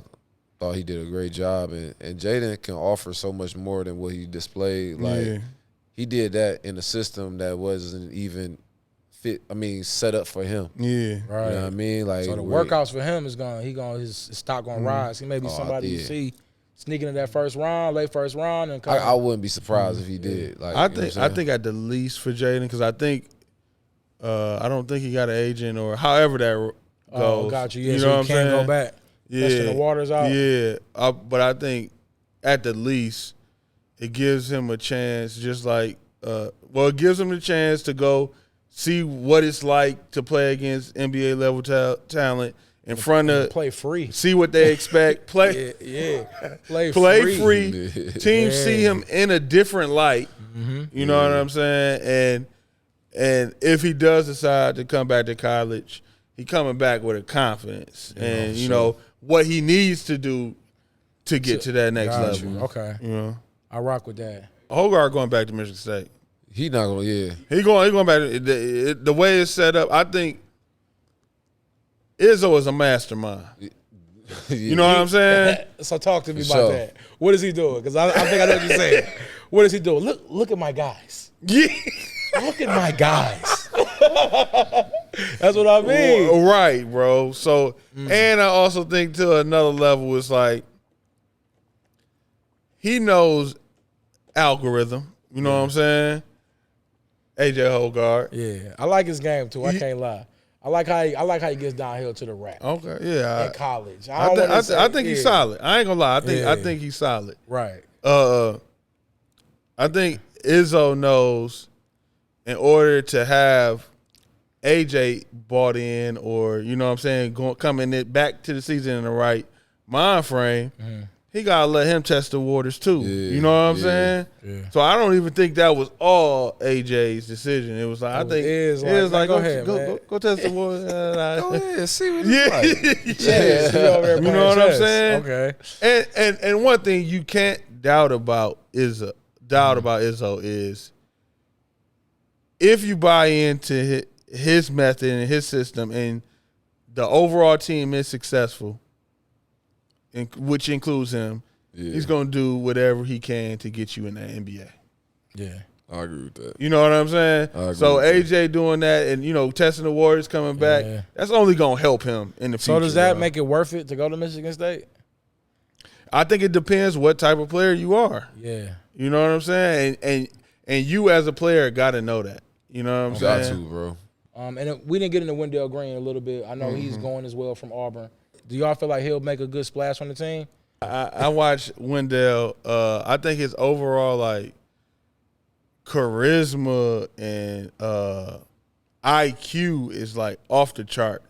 thought he did a great job. And Jaden can offer so much more than what he displayed. Like, he did that in a system that wasn't even set up for him. Yeah. Right. You know what I mean? Like, so the workouts for him is his stock gonna rise. He may be somebody you see sneaking in that late first round. And I wouldn't be surprised if he did. Like, I think at the least for Jaden, because I think I don't think he got an agent or however that goes. Oh, got you. Yeah, you so know you what I'm can't saying? go back. Yeah, the waters out. Yeah, but I think at the least it gives him a chance. Just like, it gives him the chance to go see what it's like to play against NBA level talent in front of play free. See what they expect. Play, play free. Teams see him in a different light. Mm-hmm. You know what I'm saying? And if he does decide to come back to college. He coming back with a confidence and, what he needs to do to get to that next level. Okay. I rock with that. Hogarth going back to Michigan State. He not going to, He going back. The way it's set up, I think Izzo is a mastermind. You know what I'm saying? So talk to me about that. What is he doing? Because I think I know what you're saying. What is he doing? Look at my guys. Yeah. Look at my guys. That's what I mean. Right, bro. So, and I also think to another level, it's like he knows algorithm. You know what I'm saying? AJ Hogard. Yeah, I like his game too. I can't lie. I like how he gets downhill to the rack. Okay, yeah. In college, I think he's solid. I ain't gonna lie. I think he's solid. Right. I think Izzo knows in order to have AJ bought in, or you know what I'm saying, coming back to the season in the right mind frame, he gotta let him test the waters too. You know what I'm saying? Yeah. So I don't even think that was all AJ's decision. It was like, I think it was like go ahead, go test the waters. Go ahead, see what it's like. You know what I'm saying? Okay. And one thing you can't doubt about Izzo is if you buy into his method and his system, and the overall team is successful, which includes him, he's going to do whatever he can to get you in the NBA. Yeah. I agree with that. You know what I'm saying? So AJ doing that and, you know, testing the waters, coming back, that's only going to help him in the future. So does that make it worth it to go to Michigan State? I think it depends what type of player you are. Yeah. You know what I'm saying? And you as a player got to know that. You know what I'm saying? Got to, bro. And we didn't get into Wendell Green a little bit. I know he's going as well from Auburn. Do y'all feel like he'll make a good splash on the team? I watched Wendell. I think his overall like charisma and IQ is like off the charts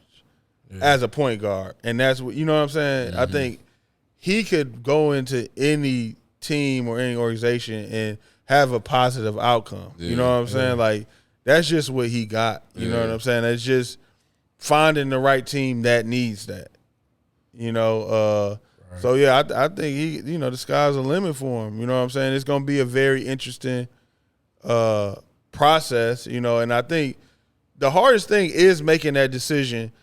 as a point guard, and that's what, you know what I'm saying. I think he could go into any team or any organization and have a positive outcome. You know what I'm saying? Like that's just what he got. You know what I'm saying? It's just finding the right team that needs that. You know, so yeah, I think he, you know, the sky's the limit for him. You know what I'm saying? It's going to be a very interesting process, you know, and I think the hardest thing is making that decision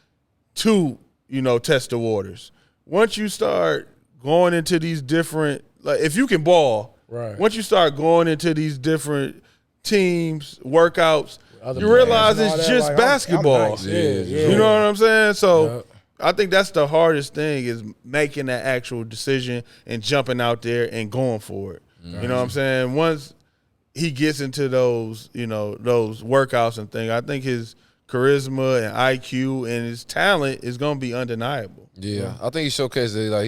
to, you know, test the waters. Once you start going into these different, like if you can ball, once you start going into these different teams, workouts, you realize it's just like, basketball. Nice. You know what I'm saying? So I think that's the hardest thing is making that actual decision and jumping out there and going for it. You know what I'm saying? Once he gets into those, you know, those workouts and things, I think his charisma and IQ and his talent is going to be undeniable. Yeah, I think he showcased it. Like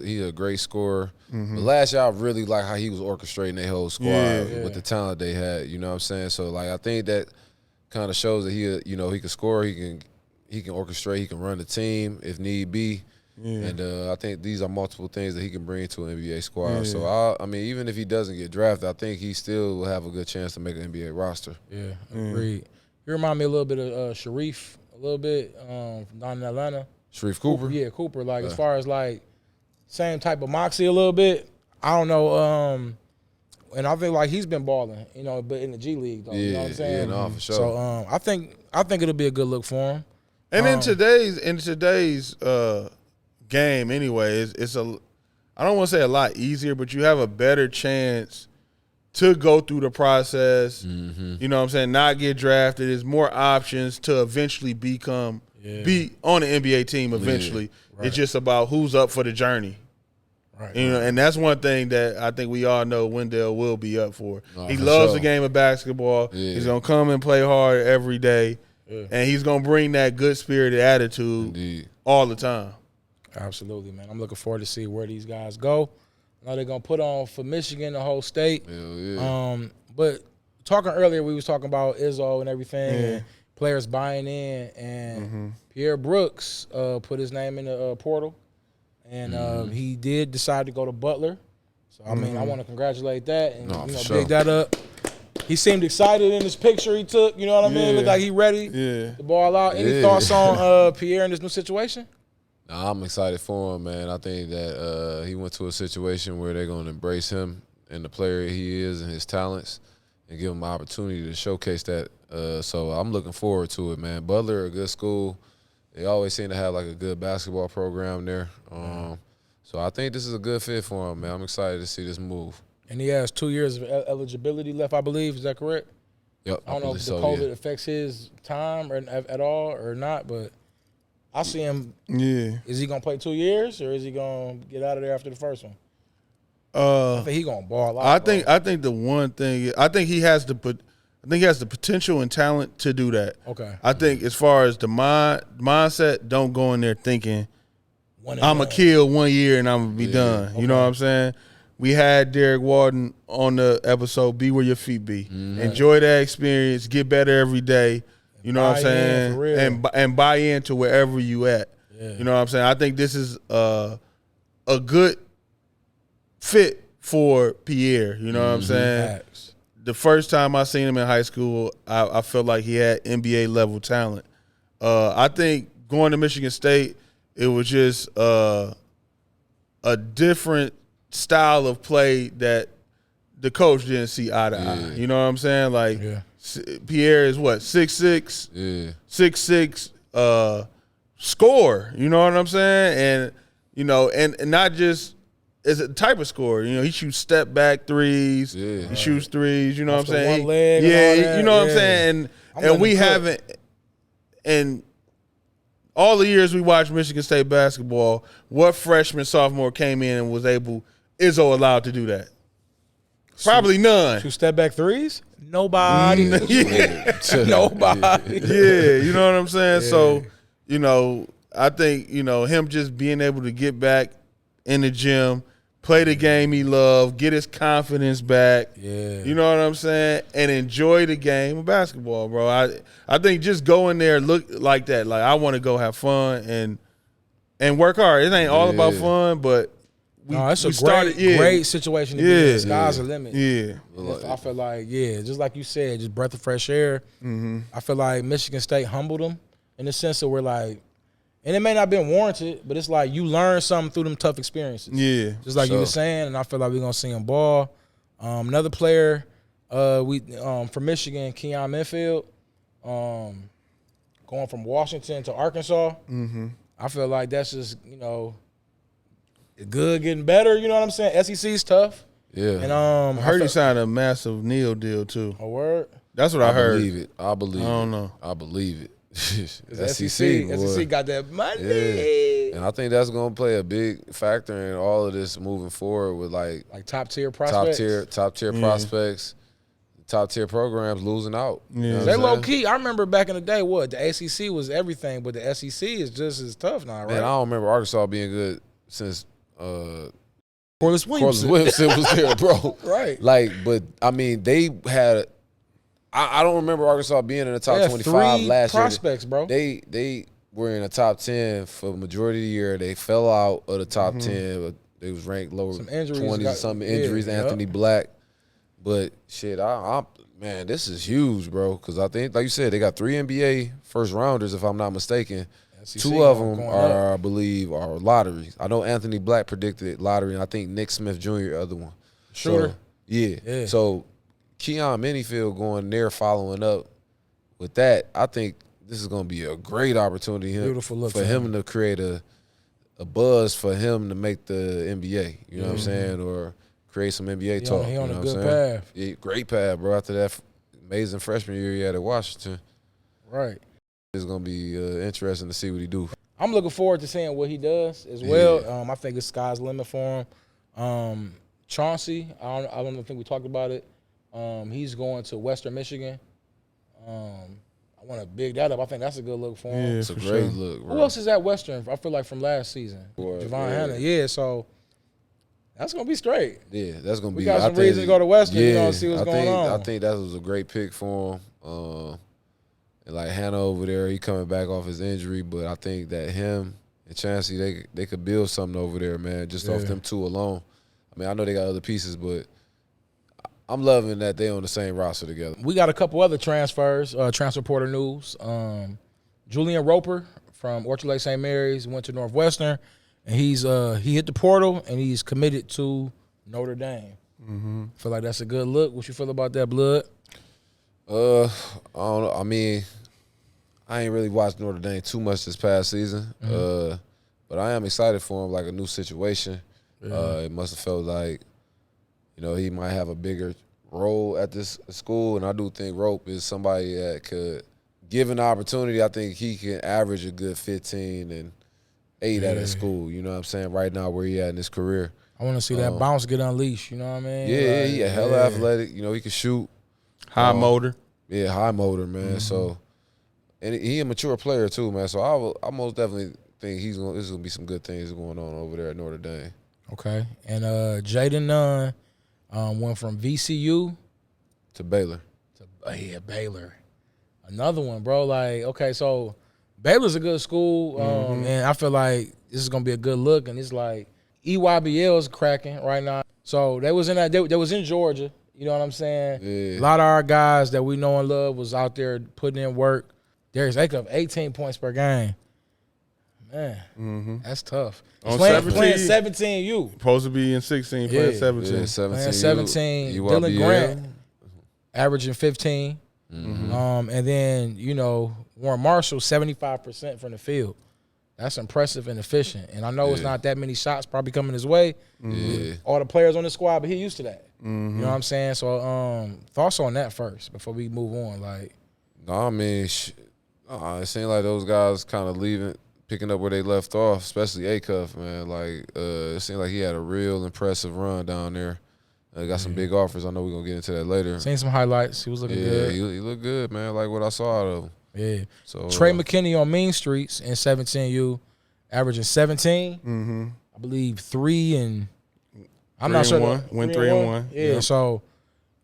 he a great scorer. But last year I really like how he was orchestrating their whole squad with the talent they had. You know what I'm saying? So like I think that kind of shows that he can score. He can orchestrate. He can run the team if need be. And I think these are multiple things that he can bring to an NBA squad. So, I mean, even if he doesn't get drafted, I think he still will have a good chance to make an NBA roster. Yeah, agreed. You remind me a little bit of Sharif, a little bit down in Atlanta. Sharif Cooper? Yeah, Cooper. Like, as far as, like, same type of moxie a little bit. I don't know. And I think, like, he's been balling, you know, but in the G League, though. You know what I'm saying? Yeah, no, for sure. So, I think it'll be a good look for him. And in today's game anyway, it's I don't want to say a lot easier, but you have a better chance to go through the process. You know what I'm saying? Not get drafted. There's more options to eventually be on the NBA team eventually. It's just about who's up for the journey. You know, and that's one thing that I think we all know Wendell will be up for. He loves the game of basketball. He's going to come and play hard every day. And he's going to bring that good-spirited attitude all the time. Absolutely, man. I'm looking forward to see where these guys go. I know they're going to put on for Michigan, the whole state. But talking earlier, we was talking about Izzo and everything, and players buying in. And Pierre Brooks put his name in the portal. And he did decide to go to Butler. So, I mean, I want to congratulate that and big that up. He seemed excited in his picture he took. You know what I mean? Looked like he ready to ball out. Any thoughts on Pierre in this new situation? Nah, I'm excited for him, man. I think that he went to a situation where they're going to embrace him and the player he is and his talents and give him an opportunity to showcase that. So I'm looking forward to it, man. Butler, a good school. They always seem to have like a good basketball program there. So I think this is a good fit for him, man. I'm excited to see this move. And he has 2 years of eligibility left, I believe. Is that correct? Yep, I don't know if the COVID affects his time or at all or not, but I see him. Yeah. Is he gonna play 2 years or is he gonna get out of there after the first one? I think he gonna ball out. I think the one thing I think he has the potential and talent to do that. Okay. I think as far as the mindset, don't go in there thinking I'm gonna kill 1 year and I'm gonna be done. You know what I'm saying? We had Derek Walden on the episode. Be where your feet be. Enjoy that experience. Get better every day. You know what I'm saying? For real. And buy into wherever you at. Yeah. You know what I'm saying? I think this is a good fit for Pierre. You know what I'm saying? Facts. The first time I seen him in high school, I felt like he had NBA level talent. I think going to Michigan State, it was just a different style of play that the coach didn't see eye to eye. You know what I'm saying? Like Pierre is what, 6'6", 6'6", score. You know what I'm saying? And you know, and not just as a type of scorer. You know, he shoots step back threes. He shoots threes. You know what I'm saying? One leg you know what I'm saying? And we haven't. And all the years we watched Michigan State basketball, what freshman, sophomore came in and was Izzo allowed to do that? Probably none. 2 step back threes? Nobody. Nobody. Yeah, you know what I'm saying? So, you know, I think, you know, him just being able to get back in the gym, play the game he loved, get his confidence back. Yeah. You know what I'm saying? And enjoy the game of basketball, bro. I think just go in there, look like that. Like, I want to go have fun and work hard. It ain't all about fun, but it's a great situation to be in. Sky's the limit. Yeah. I feel like, just like you said, just breath of fresh air. I feel like Michigan State humbled them in the sense that we're like, and it may not have been warranted, but it's like you learn something through them tough experiences. Yeah. Just like you were saying, and I feel like we're going to see him ball. Another player from Michigan, Keon Minfield, going from Washington to Arkansas. I feel like that's just, you know, good getting better. You know what I'm saying? SEC's tough. Yeah. And I heard he signed a massive Neal deal too. A word? That's what I heard. Believe it. I believe it. I don't know. I believe it. SEC got that money. Yeah. And I think that's going to play a big factor in all of this moving forward with like top tier prospects. Top tier prospects, top tier programs losing out. Yeah. They low key. I remember back in the day, the ACC was everything, but the SEC is just as tough now, right? Man, I don't remember Arkansas being good since Corliss Williamson was there, bro. Right. Like, but I mean, they had. I don't remember Arkansas being in the top 25 last year. Prospects, bro. They were in the top 10 for the majority of the year. They fell out of the top 10. But they was ranked lower, some injuries, 20s, some injuries. Anthony Black, but shit, man, this is huge, bro. Because I think, like you said, they got 3 NBA first rounders, if I'm not mistaken. SEC, 2 of them are, I believe, are lotteries. I know Anthony Black predicted lottery, and I think Nick Smith Jr. the other one. Sure. So, yeah. So Keon Minfield going there, following up with that. I think this is going to be a great opportunity for him to create a buzz for him to make the NBA. You know what I'm saying, or create some NBA talk. He on a good path. Yeah, great path, bro. After that amazing freshman year he had at Washington, right. It's going to be interesting to see what he do. I'm looking forward to seeing what he does as well. I think it's sky's the limit for him. Chauncey, I don't think we talked about it. He's going to Western Michigan. I want to big that up. I think that's a good look for him. Yeah, it's a great look, bro. Who else is at Western? I feel like from last season. Javon Hanna. Yeah, so that's going to be straight. Yeah, that's going to be. We got some reason to go to Western, see what's going on. I think that was a great pick for him. And like Hanna over there, he coming back off his injury, but I think that him and Chancey, they could build something over there, man, just off them 2 alone. I mean, I know they got other pieces, but I'm loving that they on the same roster together. We got a couple other transfers, transfer portal news. Julian Roper from Orchard Lake St. Mary's went to Northwestern, and he hit the portal, and he's committed to Notre Dame. Feel like that's a good look. What you feel about that, Blood? I don't know. I mean, I ain't really watched Notre Dame too much this past season, but I am excited for him, like a new situation. It must have felt like, you know, he might have a bigger role at this school, and I do think Rope is somebody that could, given the opportunity, I think he can average a good 15 and 8 at a school. You know what I'm saying? Right now, where he at in his career. I want to see that bounce get unleashed. You know what I mean? Yeah, he a hella athletic. You know, he can shoot. High motor. Yeah, high motor, man. So, and he a mature player too, man. So I most definitely think this is gonna be some good things going on over there at Notre Dame. Okay, and Jaden Nunn went from VCU to Baylor. Baylor. Another one, bro. Like, okay, so Baylor's a good school, and I feel like this is gonna be a good look. And it's like EYBL is cracking right now. So they was in that. They was in Georgia. You know what I'm saying? Yeah. A lot of our guys that we know and love was out there putting in work. Darius Acuff, 18 points per game. Man, that's tough. Playing 17 U. Supposed to be in 16, playing 17. Yeah, 17. Playing 17. Dylan Grant averaging 15. And then, you know, Warren Marshall, 75% from the field. That's impressive and efficient. And I know it's not that many shots probably coming his way. All the players on the squad, but he used to that. You know what I'm saying? So thoughts on that first before we move on. Like, no, I mean, it seemed like those guys kind of picking up where they left off, especially Acuff, man. Like, it seemed like he had a real impressive run down there. Got some big offers. I know we're going to get into that later. Seen some highlights. He was looking good. Yeah, he looked good, man. Like what I saw out of him. Yeah. So Trey McKinney on Mean Streets in 17U, averaging 17. I believe 3 and I'm not sure. Went 3 and 1. Yeah. So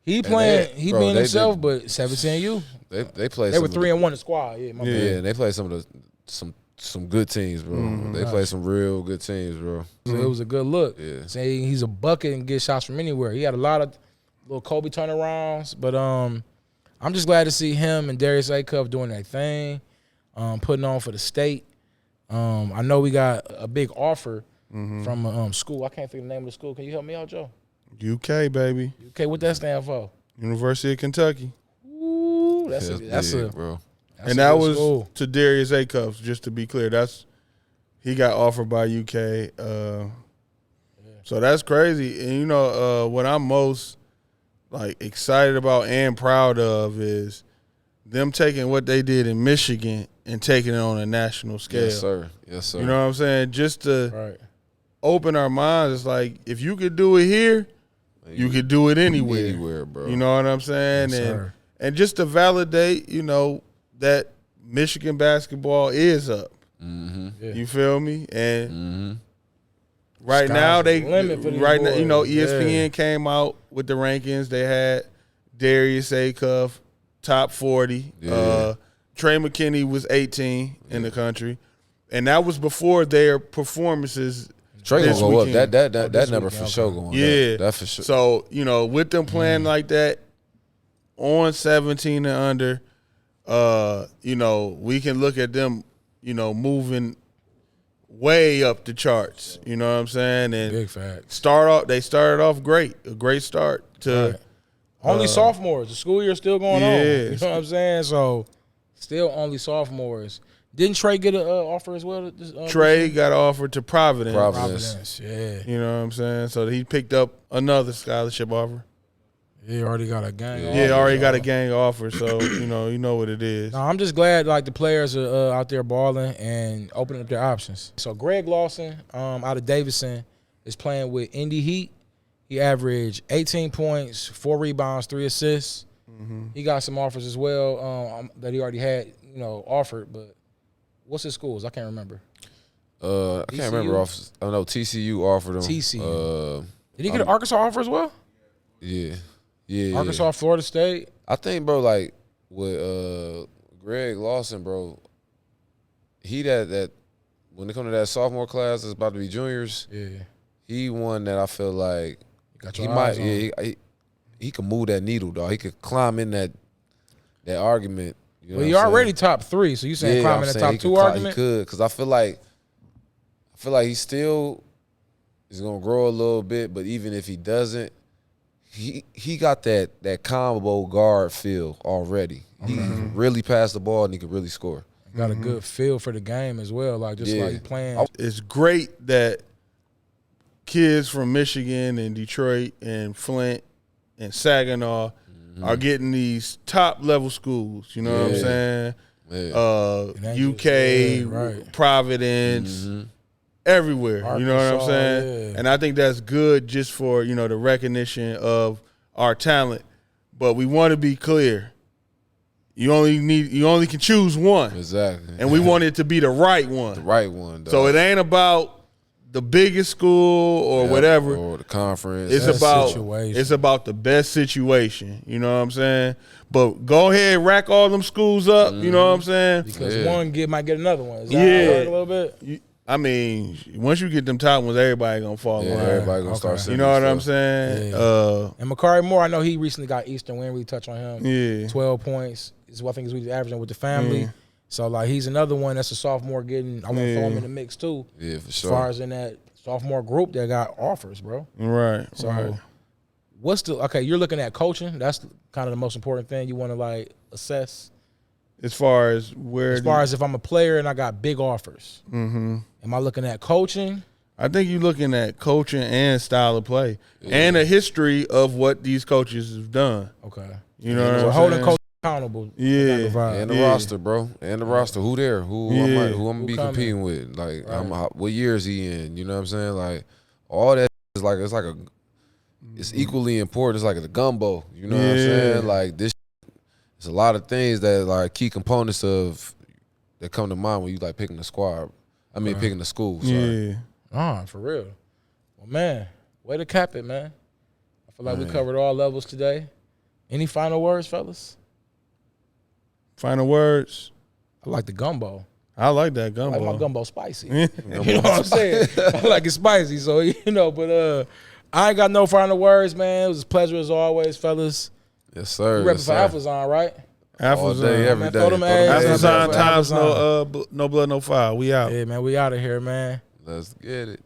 he playing. He being himself, but 17U. They played. They were 3 and 1 in the squad. Yeah. Yeah. They played some good teams, bro. They played some real good teams, bro. So it was a good look. Yeah. Saying he's a bucket and get shots from anywhere. He had a lot of little Kobe turnarounds, but I'm just glad to see him and Darius Acuff doing their thing, putting on for the state. I know we got a big offer from a school. I can't think of the name of the school. Can you help me out, Joe? UK, baby. UK, what that stand for? University of Kentucky. Ooh, that's big, bro. And that was school. To Darius Acuff, just to be clear. He got offered by UK. So that's crazy. And you know, what I'm most like excited about and proud of is them taking what they did in Michigan and taking it on a national scale. Yes, sir. Yes, sir. You know what I'm saying? Just to open our minds. It's like if you could do it here, you could do it anywhere. Anywhere, bro. You know what I'm saying? Yes, and just to validate, you know, that Michigan basketball is up. You feel me? And right now now, you know, ESPN came out with the rankings. They had Darius Acuff top 40. Trey McKinney was 18 in the country, and that was before their performances. Trey gonna go up. That number for sure going up. Yeah, that for sure. So you know, with them playing like that on 17 and under, you know, we can look at them, you know, moving way up the charts. You know what I'm saying? And big facts. They started off great, a great start to only sophomores. The school year's still going on. You know what I'm saying? So still only sophomores. Didn't Trey get an offer as well? Trey got offered to Providence. Yeah. You know what I'm saying? So he picked up another scholarship offer. He already got a gang. Got a gang offer. So you know what it is. No, I'm just glad like the players are out there balling and opening up their options. So Greg Lawson, out of Davidson, is playing with Indy Heat. He averaged 18 points, 4 rebounds, 3 assists. He got some offers as well that he already had, you know, offered. But what's his schools? I can't remember. I can't remember. I know TCU offered him. TCU. Did he get an Arkansas offer as well? Yeah. Arkansas, Florida State. I think, bro, like with Greg Lawson, bro, he that when it comes to that sophomore class that's about to be juniors, he one that I feel like he might, he could move that needle, dog. He could climb in that argument. You know well, you're already top 3, so you saying climbing the top 2 argument? He could, because I feel like he still is gonna grow a little bit, but even if he doesn't. He got that combo guard feel already. He can really pass the ball and he can really score. Got a good feel for the game as well, like like playing. It's great that kids from Michigan and Detroit and Flint and Saginaw are getting these top level schools. You know what I'm saying? UK, right. Providence, everywhere. Arkansas, you know what I'm saying? Yeah. And I think that's good just for, you know, the recognition of our talent. But we want to be clear. You only can choose one. Exactly. And we want it to be the right one. The right one, dog. So it ain't about the biggest school or whatever. Or the conference. It's about the best situation. You know what I'm saying? But go ahead, rack all them schools up. You know what I'm saying? Because one might get another one. Is that right a little bit? I mean, once you get them top ones, everybody gonna fall in line. Everybody gonna start sending You know what I'm stuff. saying? Yeah. And Makari Moore, I know he recently got Eastern. We didn't really touch on him. Yeah. 12 points is what I think is what he's averaging with the family. So, like, he's another one that's a sophomore getting, I want to throw him in the mix, too. Yeah, for sure. As far as in that sophomore group that got offers, bro. Right. So, what's the, okay, you're looking at coaching. That's kind of the most important thing you want to, like, assess. As far as if I'm a player and I got big offers. Am I looking at coaching? I think you're looking at coaching and style of play and a history of what these coaches have done. Okay. You know what I'm holding saying? coach accountable. And the roster, bro. And the roster. Who there? Who I'm gonna be competing with? Like, what year is he in? You know what I'm saying? Like, all that is like it's equally important. It's like a gumbo. You know what I'm saying? Like this. There's a lot of things that like key components of that come to mind when you like picking the squad. I mean, picking the school. Sorry. For real. Well, man, way to cap it, man. I feel like we covered all levels today. Any final words, fellas? Final words? I like the gumbo. I like that gumbo. I like my gumbo spicy. You know what I'm saying? I like it spicy, so you know. But I ain't got no final words, man. It was a pleasure as always, fellas. Yes, sir. You repping for Athlazon, right? All day, every day. Athlazon times no blood, no foul. We out. Yeah, man. We out of here, man. Let's get it.